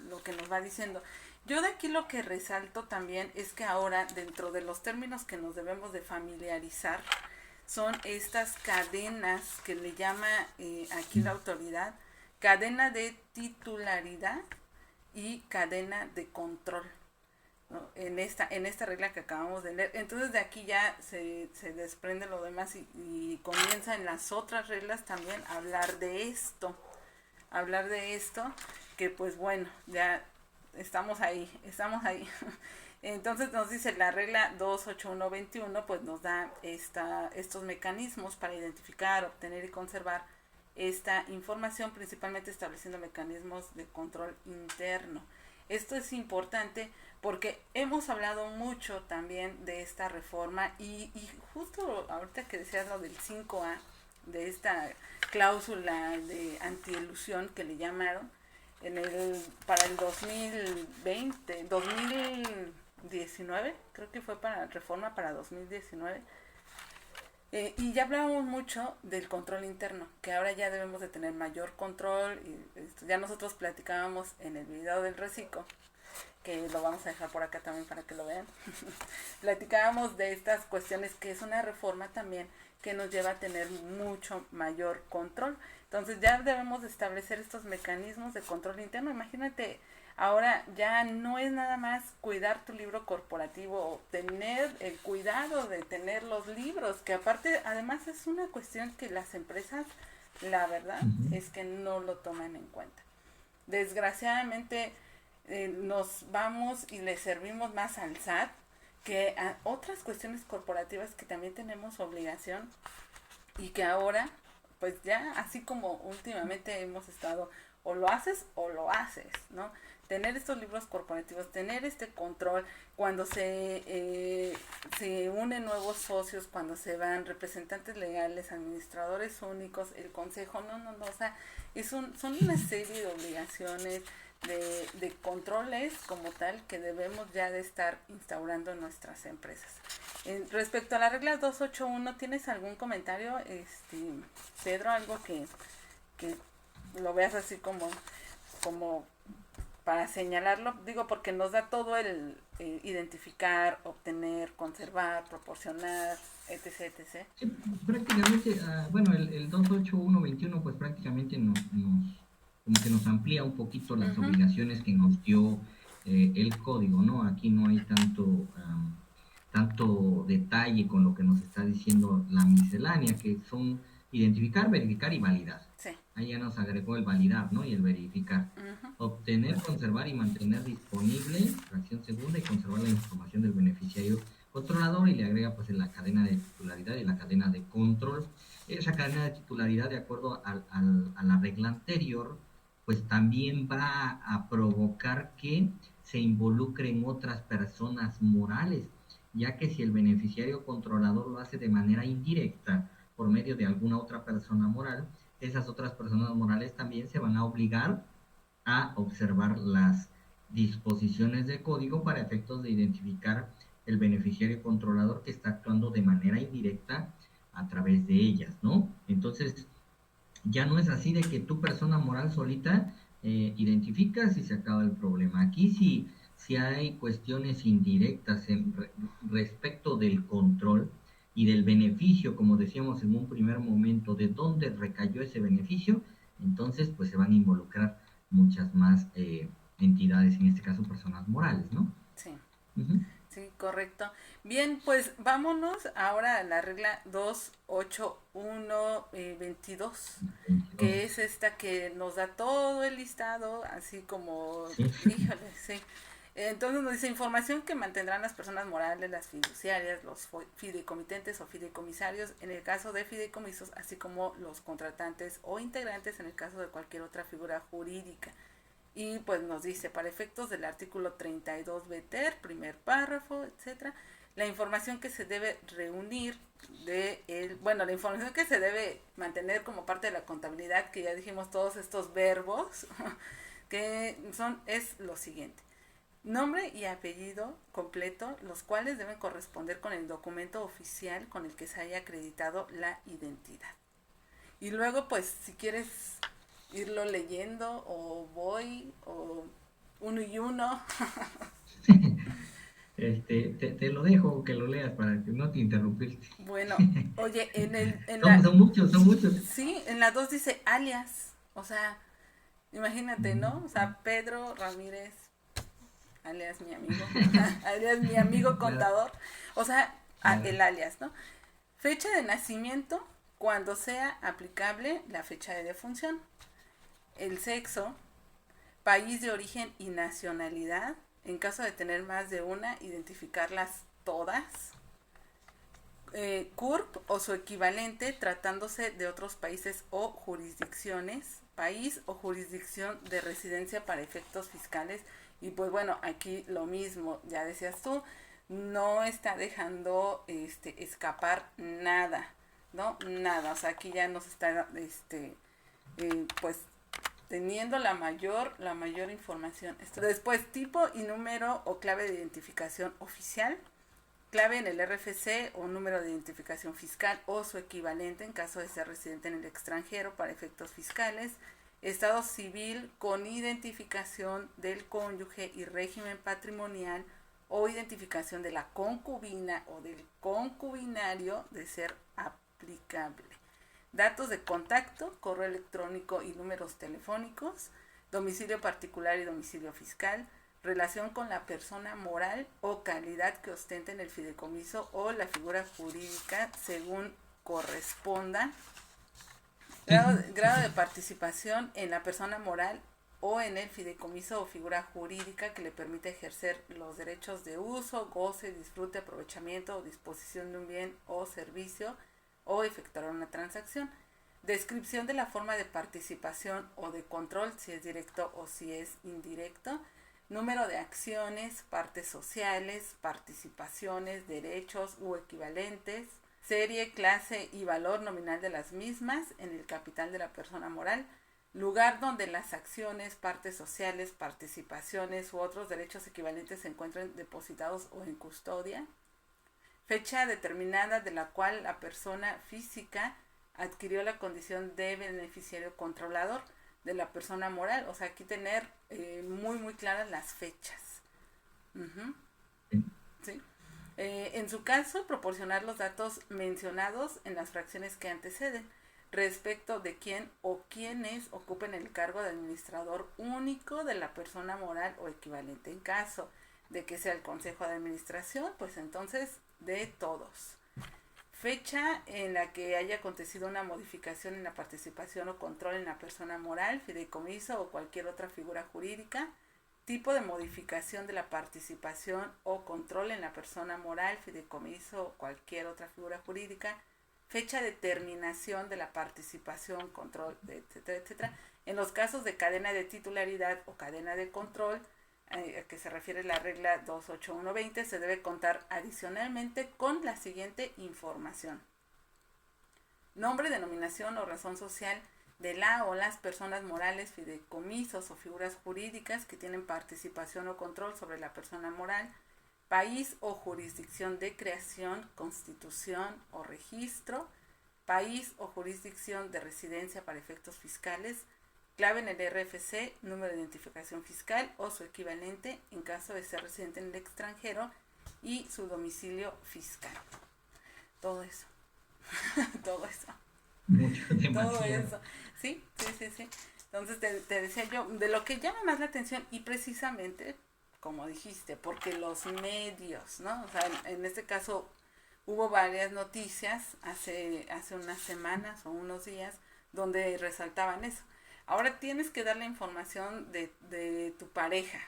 diciendo. Yo de aquí lo que resalto también es que ahora, dentro de los términos que nos debemos de familiarizar, son estas cadenas que le llama aquí la autoridad, cadena de titularidad y cadena de control, ¿no? En esta regla que acabamos de leer. Entonces de aquí ya se desprende lo demás y comienza en las otras reglas también a hablar de esto, que pues bueno, ya estamos ahí. Entonces nos dice la regla 28121, pues nos da estos mecanismos para identificar, obtener y conservar esta información, principalmente estableciendo mecanismos de control interno. Esto es importante porque hemos hablado mucho también de esta reforma y justo ahorita que decías lo del 5A, de esta cláusula de antielusión que le llamaron, para el 2019, creo que fue para reforma para 2019. Y ya hablábamos mucho del control interno, que ahora ya debemos de tener mayor control. Y ya nosotros platicábamos en el video del reciclo, que lo vamos a dejar por acá también para que lo vean. Platicábamos de estas cuestiones, que es una reforma también que nos lleva a tener mucho mayor control. Entonces ya debemos de establecer estos mecanismos de control interno. Imagínate, ahora ya no es nada más cuidar tu libro corporativo o tener el cuidado de tener los libros, que aparte además es una cuestión que las empresas, la verdad, Ujú. es que no lo toman en cuenta. Desgraciadamente nos vamos y le servimos más al SAT que a otras cuestiones corporativas que también tenemos obligación y que ahora, pues ya, así como últimamente hemos estado, o lo haces, ¿no? Tener estos libros corporativos, tener este control, cuando se unen nuevos socios, cuando se van representantes legales, administradores únicos, el consejo, no, o sea, son una serie de obligaciones, de controles como tal que debemos ya de estar instaurando en nuestras empresas. Respecto a la regla 281, ¿tienes algún comentario, Pedro? Algo que lo veas así como para señalarlo, digo, porque nos da todo el identificar, obtener, conservar, proporcionar, etc. Sí, prácticamente, bueno, el 28121 pues prácticamente como que nos amplía un poquito las Uh-huh. obligaciones que nos dio el código, ¿no? Aquí no hay tanto detalle con lo que nos está diciendo la miscelánea, que son identificar, verificar y validar. Sí. Ahí ya nos agregó el validar, ¿no? Y el verificar. Uh-huh. Obtener, conservar y mantener disponible, fracción segunda, y conservar la información del beneficiario controlador, y le agrega pues en la cadena de titularidad y la cadena de control. Esa cadena de titularidad, de acuerdo a la regla anterior, pues también va a provocar que se involucren otras personas morales, ya que si el beneficiario controlador lo hace de manera indirecta por medio de alguna otra persona moral, esas otras personas morales también se van a obligar a observar las disposiciones de código para efectos de identificar el beneficiario controlador que está actuando de manera indirecta a través de ellas, ¿no? Entonces, ya no es así de que tu persona moral solita identificas y se acaba el problema. Aquí sí, si hay cuestiones indirectas respecto del control y del beneficio, como decíamos en un primer momento, de dónde recayó ese beneficio, entonces pues se van a involucrar muchas más entidades, en este caso personas morales, ¿no? Sí. Uh-huh. Sí, correcto. Bien, pues vámonos ahora a la regla 28122, 22. que es esta que nos da todo el listado, así como, Sí. híjole, sí. Entonces nos dice información que mantendrán las personas morales, las fiduciarias, los fideicomitentes o fideicomisarios en el caso de fideicomisos, así como los contratantes o integrantes en el caso de cualquier otra figura jurídica. Y pues nos dice, para efectos del artículo 32 BTER, primer párrafo, etcétera, la información que se debe reunir la información que se debe mantener como parte de la contabilidad, que ya dijimos todos estos verbos, es lo siguiente: nombre y apellido completo, los cuales deben corresponder con el documento oficial con el que se haya acreditado la identidad. Y luego, pues, si quieres irlo leyendo, o voy, o uno y uno. Te lo dejo que lo leas para que no te interrumpirte. Bueno, oye, Son muchos, son muchos. sí, en la 2 dice alias, o sea, imagínate, ¿no? O Uh-huh. sea, Pedro Ramírez, alias mi amigo, alias mi amigo Claro, contador, o sea, claro. el alias, ¿no? Fecha de nacimiento, cuando sea aplicable la fecha de defunción. El sexo, país de origen y nacionalidad. En caso de tener más de una, identificarlas todas. CURP o su equivalente, tratándose de otros países o jurisdicciones. País o jurisdicción de residencia para efectos fiscales. Y pues bueno, aquí lo mismo, ya decías tú, no está dejando escapar nada, ¿no? Nada, o sea, aquí ya nos está pues teniendo la mayor información. Después, tipo y número o clave de identificación oficial, clave en el RFC o número de identificación fiscal o su equivalente en caso de ser residente en el extranjero para efectos fiscales, estado civil con identificación del cónyuge y régimen patrimonial o identificación de la concubina o del concubinario de ser aplicable. Datos de contacto, correo electrónico y números telefónicos, domicilio particular y domicilio fiscal, relación con la persona moral o calidad que ostenten el fideicomiso o la figura jurídica según corresponda, Sí, sí, grado de participación en la persona moral o en el fideicomiso o figura jurídica que le permite ejercer los derechos de uso, goce, disfrute, aprovechamiento o disposición de un bien o servicio o efectuar una transacción. Descripción de la forma de participación o de control, si es directo o si es indirecto. Número de acciones, partes sociales, participaciones, derechos u equivalentes. Serie, clase y valor nominal de las mismas en el capital de la persona moral. Lugar donde las acciones, partes sociales, participaciones u otros derechos equivalentes se encuentren depositados o en custodia. Fecha determinada de la cual la persona física adquirió la condición de beneficiario controlador de la persona moral. O sea, aquí tener muy claras las fechas. Uh-huh. ¿Sí? En su caso, proporcionar los datos mencionados en las fracciones que anteceden respecto de quién o quiénes ocupen el cargo de administrador único de la persona moral o equivalente. En caso de que sea el consejo de administración, pues entonces de todos. Fecha en la que haya acontecido una modificación en la participación o control en la persona moral, fideicomiso o cualquier otra figura jurídica. Tipo de modificación de la participación o control en la persona moral, fideicomiso o cualquier otra figura jurídica. Fecha de terminación de la participación, control, etcétera, etcétera. En los casos de cadena de titularidad o cadena de control, a que se refiere la regla 28120, se debe contar adicionalmente con la siguiente información: nombre, denominación o razón social de la o las personas morales, fideicomisos o figuras jurídicas que tienen participación o control sobre la persona moral, país o jurisdicción de creación, constitución o registro, país o jurisdicción de residencia para efectos fiscales, clave en el RFC, número de identificación fiscal o su equivalente en caso de ser residente en el extranjero, y su domicilio fiscal. Todo eso. Todo eso. Mucho, Todo demasiado. eso. Sí. Entonces te decía yo, de lo que llama más la atención, y precisamente, como dijiste, porque los medios, ¿no? O sea, en este caso hubo varias noticias hace unas semanas o unos días donde resaltaban eso. Ahora tienes que dar la información de tu pareja,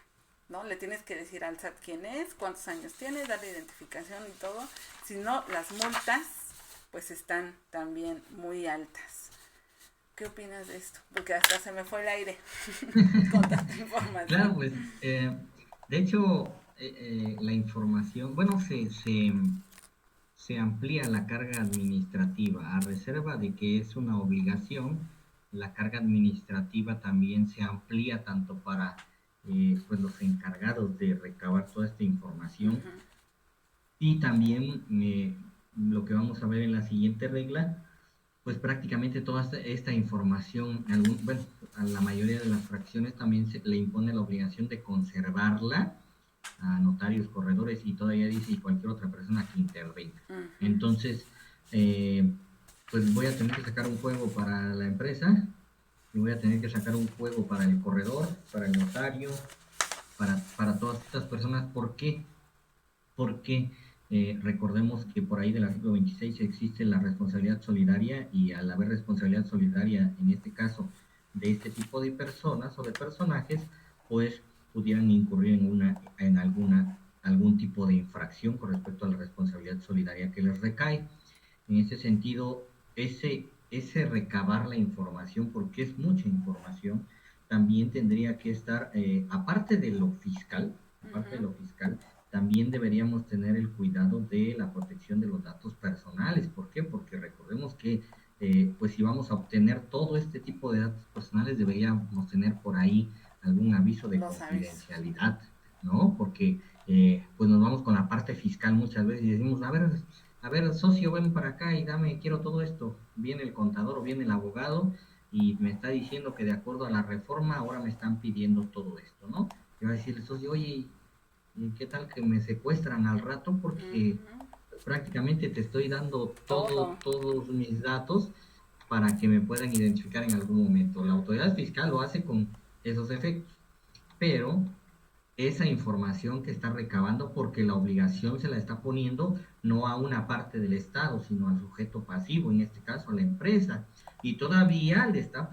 ¿no? Le tienes que decir al SAT quién es, cuántos años tiene, darle identificación y todo. Si no, las multas pues están también muy altas. ¿Qué opinas de esto? Porque hasta se me fue el aire con tanta información. Claro, pues, de hecho, la información, bueno, se amplía la carga administrativa a reserva de que es una obligación. La carga administrativa también se amplía tanto para pues los encargados de recabar toda esta información, Uh-huh. y también lo que vamos a ver en la siguiente regla, pues prácticamente toda esta información, bueno, a la mayoría de las fracciones también se le impone la obligación de conservarla a notarios, corredores, y todavía dice y cualquier otra persona que intervenga. Uh-huh. Entonces, pues voy a tener que sacar un juego para la empresa, y voy a tener que sacar un juego para el corredor, para el notario, para todas estas personas. ¿Por qué? Porque recordemos que por ahí del artículo 26 existe la responsabilidad solidaria, y al haber responsabilidad solidaria, en este caso, de este tipo de personas o de personajes, pues pudieran incurrir en algún tipo de infracción con respecto a la responsabilidad solidaria que les recae. En ese sentido, ese recabar la información, porque es mucha información, también tendría que estar, aparte de lo fiscal, también deberíamos tener el cuidado de la protección de los datos personales. ¿Por qué? Porque recordemos que pues si vamos a obtener todo este tipo de datos personales, deberíamos tener por ahí algún aviso de Los avisos. confidencialidad, ¿no? Porque pues nos vamos con la parte fiscal muchas veces y decimos, a ver, socio, ven para acá y quiero todo esto. Viene el contador o viene el abogado y me está diciendo que de acuerdo a la reforma ahora me están pidiendo todo esto, ¿no? Y va a decir el socio, oye, ¿qué tal que me secuestran al rato? Porque prácticamente te estoy dando Todo. todos mis datos para que me puedan identificar en algún momento. La autoridad fiscal lo hace con esos efectos, pero esa información que está recabando, porque la obligación se la está poniendo no a una parte del Estado, sino al sujeto pasivo, en este caso a la empresa, y todavía le está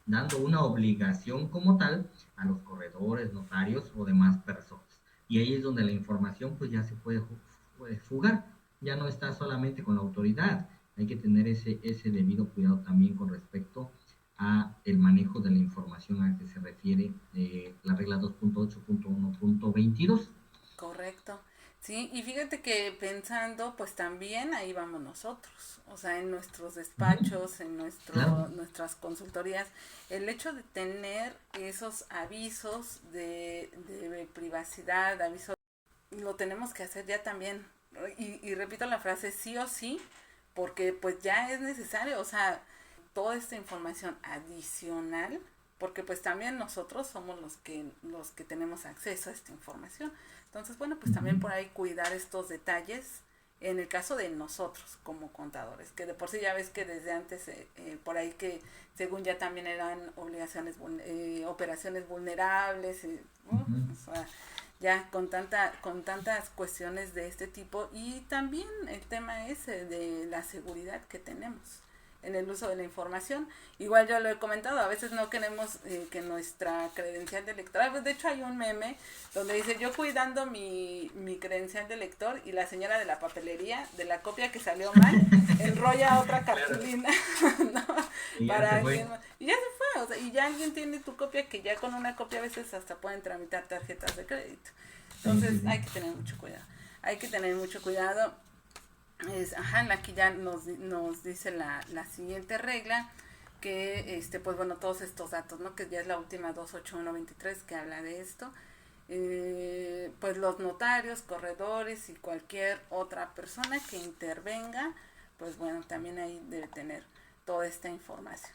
dando una obligación como tal a los corredores, notarios o demás personas. Y ahí es donde la información pues ya se puede fugar, ya no está solamente con la autoridad, hay que tener ese debido cuidado también con respecto a el manejo de la información a que se refiere la regla 2.8.1.22. Correcto. Sí, y fíjate que pensando, pues también ahí vamos nosotros, o sea, en nuestros Ujú, despachos, en claro. nuestras consultorías, el hecho de tener esos avisos de privacidad, avisos, lo tenemos que hacer ya también. Y repito la frase sí o sí, porque pues ya es necesario, o sea, toda esta información adicional, porque pues también nosotros somos los que tenemos acceso a esta información. Entonces, bueno, pues Ujú. también por ahí cuidar estos detalles en el caso de nosotros como contadores, que de por sí ya ves que desde antes por ahí que según ya también eran obligaciones operaciones vulnerables, Ujú. o sea, ya con tantas cuestiones de este tipo, y también el tema ese de la seguridad que tenemos en el uso de la información. Igual yo lo he comentado, a veces no queremos que nuestra credencial de lector, pues de hecho hay un meme donde dice yo cuidando mi credencial de lector y la señora de la papelería de la copia que salió mal enrolla otra Claro, cartulina, ¿no? y ya Para se alguien fue. más. Y ya se fue, o sea, y ya alguien tiene tu copia, que ya con una copia a veces hasta pueden tramitar tarjetas de crédito. Sí, sí, Entonces sí. hay que tener mucho cuidado. Hay que tener mucho cuidado. Ajá, aquí ya nos dice la siguiente regla, que pues bueno, todos estos datos, ¿no? Que ya es la última 28123 que habla de esto. Pues los notarios, corredores y cualquier otra persona que intervenga, pues bueno, también ahí debe tener toda esta información.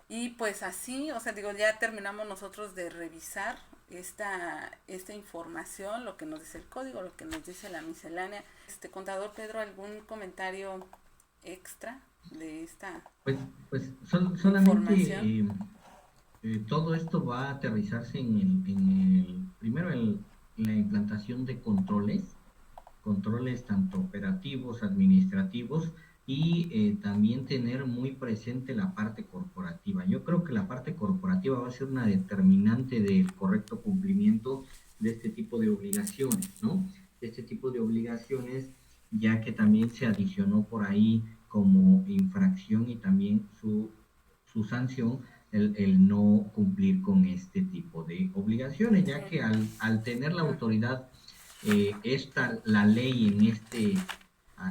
Y pues así, o sea, digo, ya terminamos nosotros de revisar esta información, lo que nos dice el código, lo que nos dice la miscelánea. Contador Pedro, ¿algún comentario extra de esta Pues, solamente información? todo esto va a aterrizarse primero en la implantación de controles tanto operativos, administrativos y también tener muy presente la parte corporativa. Yo creo que la parte corporativa va a ser una determinante del correcto cumplimiento de este tipo de obligaciones, ¿no? De este tipo de obligaciones, ya que también se adicionó por ahí como infracción y también su sanción el no cumplir con este tipo de obligaciones, ya que Sí. al tener la Mm, autoridad la ley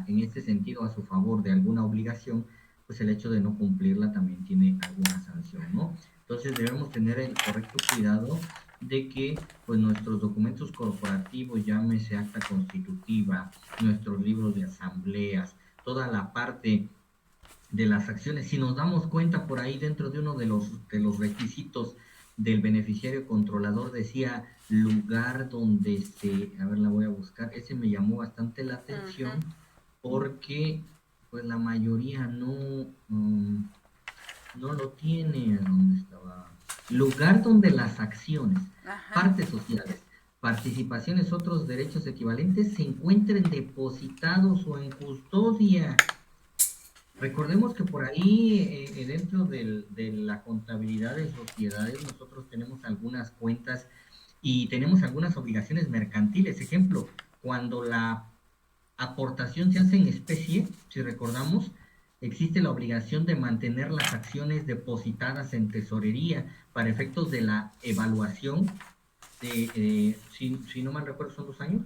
en este sentido a su favor de alguna obligación, pues el hecho de no cumplirla también tiene alguna sanción, ¿no? Entonces debemos tener el correcto cuidado de que pues nuestros documentos corporativos, llámese acta constitutiva, nuestros libros de asambleas, toda la parte de las acciones. Si nos damos cuenta por ahí dentro de uno de los requisitos del beneficiario controlador decía lugar donde a ver, la voy a buscar, ese me llamó bastante la ujú. atención porque pues la mayoría no lo tiene. ¿Dónde estaba? Lugar donde las acciones, Ajá. partes sociales, participaciones, otros derechos equivalentes se encuentren depositados o en custodia. Ujú. Recordemos que por ahí, dentro de la contabilidad de sociedades, nosotros tenemos algunas cuentas y tenemos algunas obligaciones mercantiles. Ejemplo, cuando la aportación se hace en especie, si recordamos, existe la obligación de mantener las acciones depositadas en tesorería para efectos de la evaluación si no mal recuerdo, son 2 años,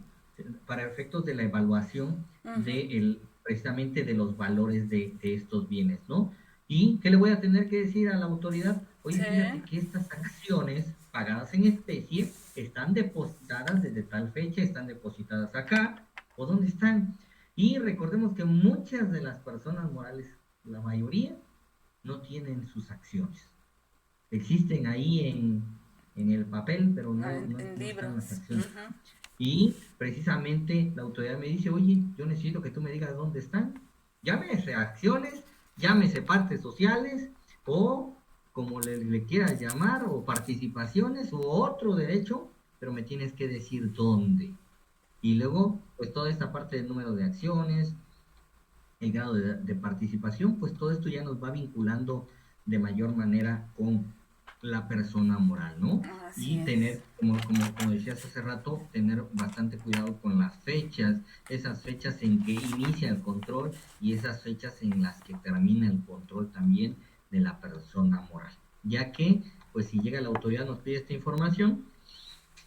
para efectos de la evaluación Ujú. precisamente de los valores de estos bienes, ¿no? ¿Y qué le voy a tener que decir a la autoridad? Oye, Sí. fíjate que estas acciones pagadas en especie están depositadas desde tal fecha, están depositadas acá, o dónde están. Y recordemos que muchas de las personas morales, la mayoría, no tienen sus acciones. Existen ahí en el papel, pero En no están las libros. acciones. Ujú. Y precisamente la autoridad me dice, oye, yo necesito que tú me digas dónde están. Llámese acciones, llámese partes sociales o como le quieras llamar, o participaciones o otro derecho, pero me tienes que decir dónde. Y luego, pues toda esta parte del número de acciones, el grado de participación, pues todo esto ya nos va vinculando de mayor manera con la persona moral, ¿no? Así Y es. tener, como decías hace rato, tener bastante cuidado con las fechas, esas fechas en que inicia el control y esas fechas en las que termina el control también de la persona moral, ya que, pues si llega la autoridad nos pide esta información,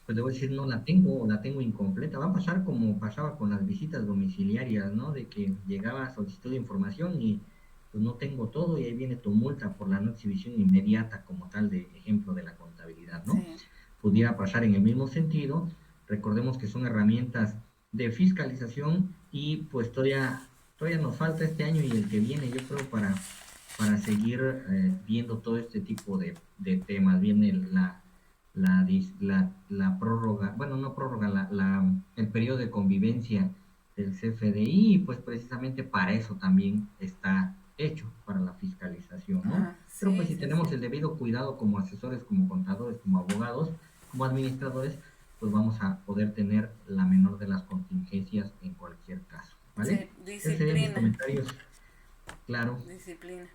pues debo decir no la tengo o la tengo incompleta. Va a pasar como pasaba con las visitas domiciliarias, ¿no? De que llegaba a solicitud de información y pues no tengo todo y ahí viene tu multa por la no exhibición inmediata como tal de ejemplo de la contabilidad, ¿no? Sí. Pudiera pasar en el mismo sentido. Recordemos que son herramientas de fiscalización y pues todavía nos falta este año y el que viene, yo creo, para seguir viendo todo este tipo de temas. Viene la prórroga, bueno, no prórroga, el periodo de convivencia del CFDI, pues precisamente para eso también está hecho, para la fiscalización, ¿no? Ajá, Pero pues sí, si sí, tenemos sí. el debido cuidado como asesores, como contadores, como abogados, como administradores, pues vamos a poder tener la menor de las contingencias en cualquier caso, ¿vale? Sí, Esos serían mis disciplina, comentarios, claro. disciplina.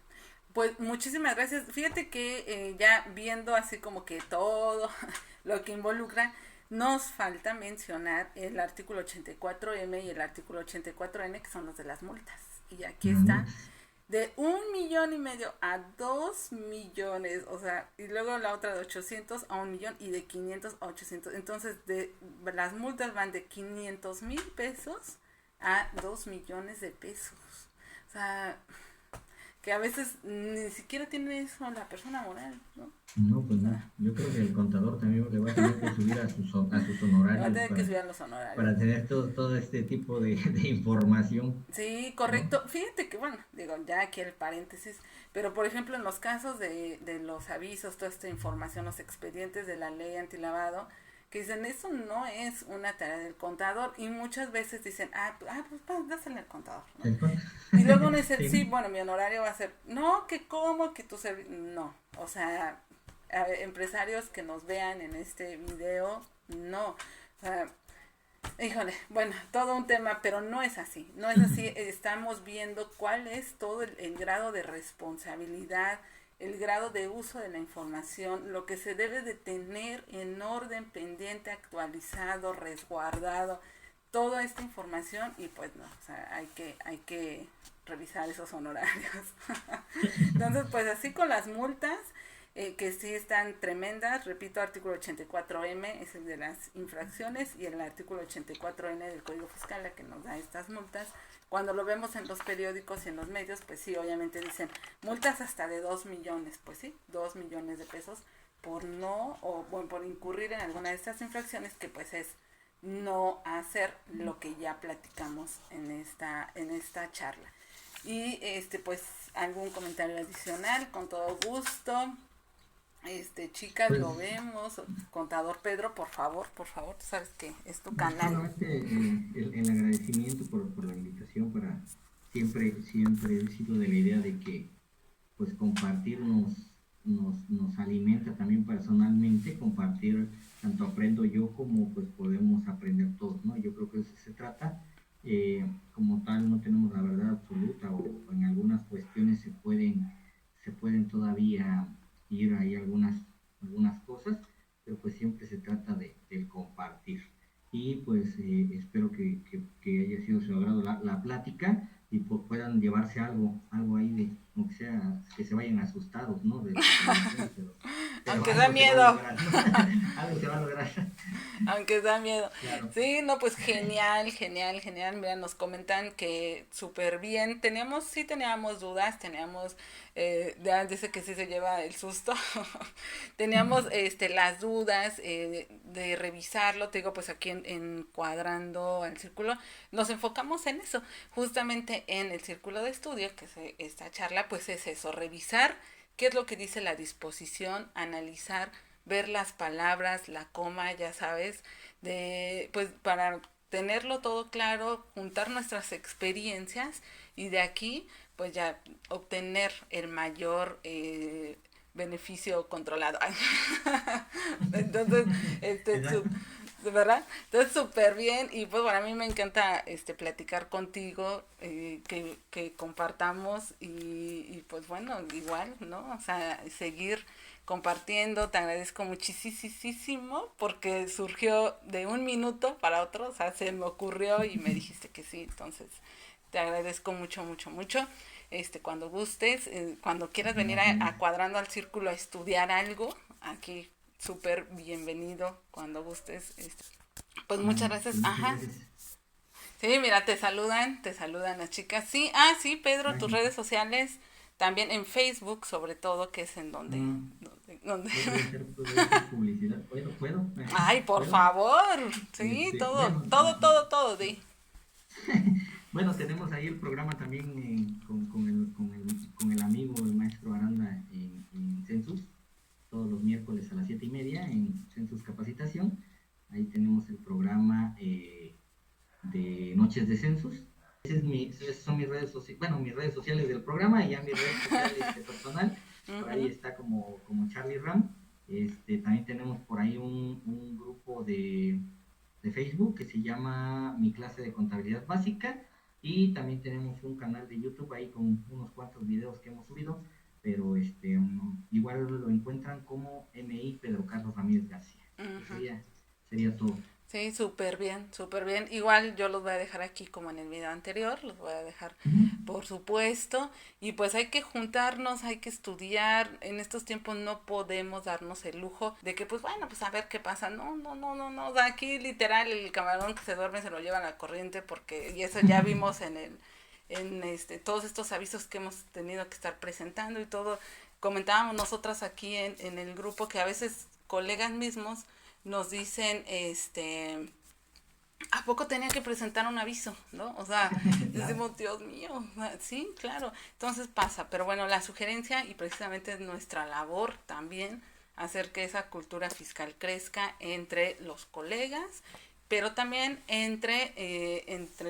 Pues muchísimas gracias. Fíjate que ya viendo así como que todo lo que involucra, nos falta mencionar el artículo 84M y el artículo 84N, que son los de las multas. Y aquí está, Multas. de 1,5 millones a 2 millones, o sea, y luego la otra de 800 a 1 millón y de 500 a 800. Entonces, las multas van de 500,000 pesos a 2 millones de pesos. O sea, que a veces ni siquiera tiene eso la persona moral, ¿no? No, pues O no. sea, Yo creo que el contador también le va a tener que subir a sus va a honorarios tener que subir a los honorarios. para tener todo este tipo de información, Sí, ¿no? correcto. Fíjate que, bueno, digo, ya aquí el paréntesis, pero por ejemplo en los casos de los avisos, toda esta información, los expedientes de la ley antilavado, que dicen, eso no es una tarea del contador y muchas veces dicen, pues dásela al contador, ¿no? ¿Cierto? Y luego uno dice, sí, Sí. bueno, mi honorario va a ser, no, que cómo, que tu servicio, no, o sea, empresarios que nos vean en este video, no, o sea, híjole, bueno, todo un tema, pero no es así, no es así, estamos viendo cuál es todo el grado de responsabilidad, el grado de uso de la información, lo que se debe de tener en orden pendiente, actualizado, resguardado, toda esta información y pues no, o sea, hay que revisar esos honorarios. Entonces, pues así con las multas, que sí están tremendas, repito, artículo 84M es el de las infracciones y el artículo 84N del Código Fiscal, la que nos da estas multas. Cuando lo vemos en los periódicos y en los medios, pues sí, obviamente dicen multas hasta de 2 millones, pues sí, 2 millones de pesos por no, o bueno, por incurrir en alguna de estas infracciones, que pues es no hacer lo que ya platicamos en esta charla. Y pues algún comentario adicional, con todo gusto. Chicas, lo Pues, vemos. Contador Pedro, por favor, tú sabes que es tu pues canal. solamente el agradecimiento por la invitación siempre he sido de la idea de que pues compartir nos alimenta también personalmente, compartir, tanto aprendo yo como pues podemos aprender todos, ¿no? Yo creo que de eso se trata. Como tal no tenemos la verdad absoluta o en algunas cuestiones se pueden todavía ir ahí algunas cosas, pero pues siempre se trata de compartir. Y pues espero que haya sido de su agrado la plática y puedan llevarse algo ahí de, aunque sea, que se vayan asustados, ¿no? De la información, pero Aunque da algo se va a miedo. lograr, ¿no? Algo se va a lograr, Aunque da miedo. claro. Sí, no, pues genial, genial, genial. Mira, nos comentan que súper bien. Sí teníamos dudas, teníamos, dice que sí se lleva el susto. Teníamos las dudas de revisarlo. Te digo, pues aquí encuadrando el círculo, nos enfocamos en eso. Justamente en el círculo de estudio, que es esta charla, pues es eso, revisar qué es lo que dice la disposición, analizar, ver las palabras, la coma, ya sabes, pues para tenerlo todo claro, juntar nuestras experiencias y de aquí pues ya obtener el mayor beneficio controlado. Entonces, este, Exacto. ¿verdad? Entonces, súper bien. Y pues bueno, a mí me encanta platicar contigo, que compartamos y pues bueno, igual, ¿no? O sea, seguir compartiendo. Te agradezco muchísimo porque surgió de un minuto para otro, o sea, se me ocurrió y me dijiste que sí. Entonces, te agradezco mucho. Cuando gustes, cuando quieras venir a Cuadrando al Círculo a estudiar algo, aquí súper bienvenido cuando gustes. Pues muchas gracias. Muchas Ajá. gracias. Sí, mira, te saludan las chicas. Sí, sí, Pedro, tus redes sociales, también en Facebook, sobre todo, que es en Mm, donde. puedo hacer publicidad. ¿Puedo? Ay, por ¿Puedo? favor. Sí, todo, Bueno, todo, di. bueno, tenemos ahí el programa también con el amigo, el maestro Aranda en Census, todos los miércoles a las 7:30 en Census Capacitación. Ahí tenemos el programa de Noches de Census. Esas son mis redes sociales, bueno, mis redes sociales del programa y ya mis redes sociales personal. Por ahí está como Charlie Ram. También tenemos por ahí un grupo de Facebook que se llama Mi Clase de Contabilidad Básica, y también tenemos un canal de YouTube ahí con unos cuantos videos que hemos subido, pero igual lo encuentran como MI Pedro Carlos Ramírez García. Eso sería todo. Sí, súper bien, súper bien. Igual yo los voy a dejar aquí como en el video anterior, los voy a dejar por supuesto. Y pues hay que juntarnos, hay que estudiar. En estos tiempos no podemos darnos el lujo de que pues bueno, pues a ver qué pasa. No. O sea, aquí literal el camarón que se duerme se lo lleva a la corriente porque, y eso ya vimos en todos estos avisos que hemos tenido que estar presentando y todo. Comentábamos nosotras aquí en el grupo que a veces colegas mismos nos dicen, ¿a poco tenía que presentar un aviso? ¿No? O sea, decimos, Dios mío, sí, claro. Entonces pasa, pero bueno, la sugerencia y precisamente es nuestra labor también hacer que esa cultura fiscal crezca entre los colegas, pero también entre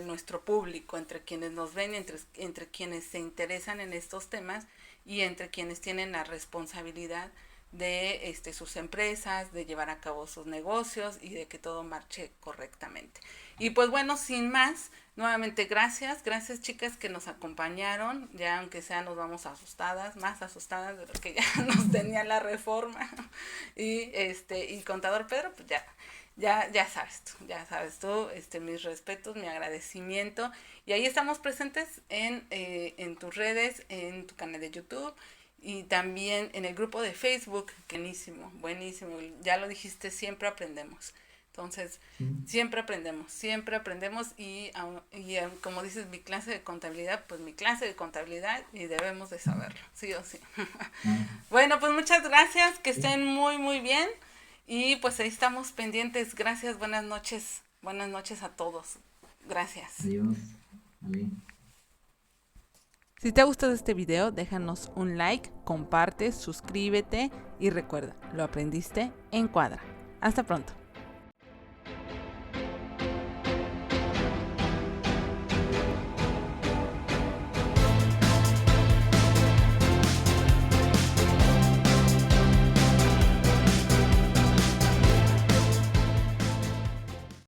nuestro público, entre quienes nos ven, entre quienes se interesan en estos temas y entre quienes tienen la responsabilidad de sus empresas, de llevar a cabo sus negocios y de que todo marche correctamente. Y pues bueno, sin más, nuevamente gracias chicas que nos acompañaron, ya aunque sea nos vamos asustadas, más asustadas de lo que ya nos tenía la reforma. Y contador Pedro, pues ya sabes tú, mis respetos, mi agradecimiento. Y ahí estamos presentes en tus redes, en tu canal de YouTube y también en el grupo de Facebook. Buenísimo, ya lo dijiste, siempre aprendemos. Entonces, Sí. siempre aprendemos y como dices, mi clase de contabilidad, pues mi clase de contabilidad y debemos de saberlo, sí o sí. Claro. Bueno, pues muchas gracias, que estén muy bien y pues ahí estamos pendientes. Gracias, buenas noches a todos. Gracias. Adiós. Vale. Si te ha gustado este video, déjanos un like, comparte, suscríbete y recuerda, lo aprendiste en Cuadra. Hasta pronto.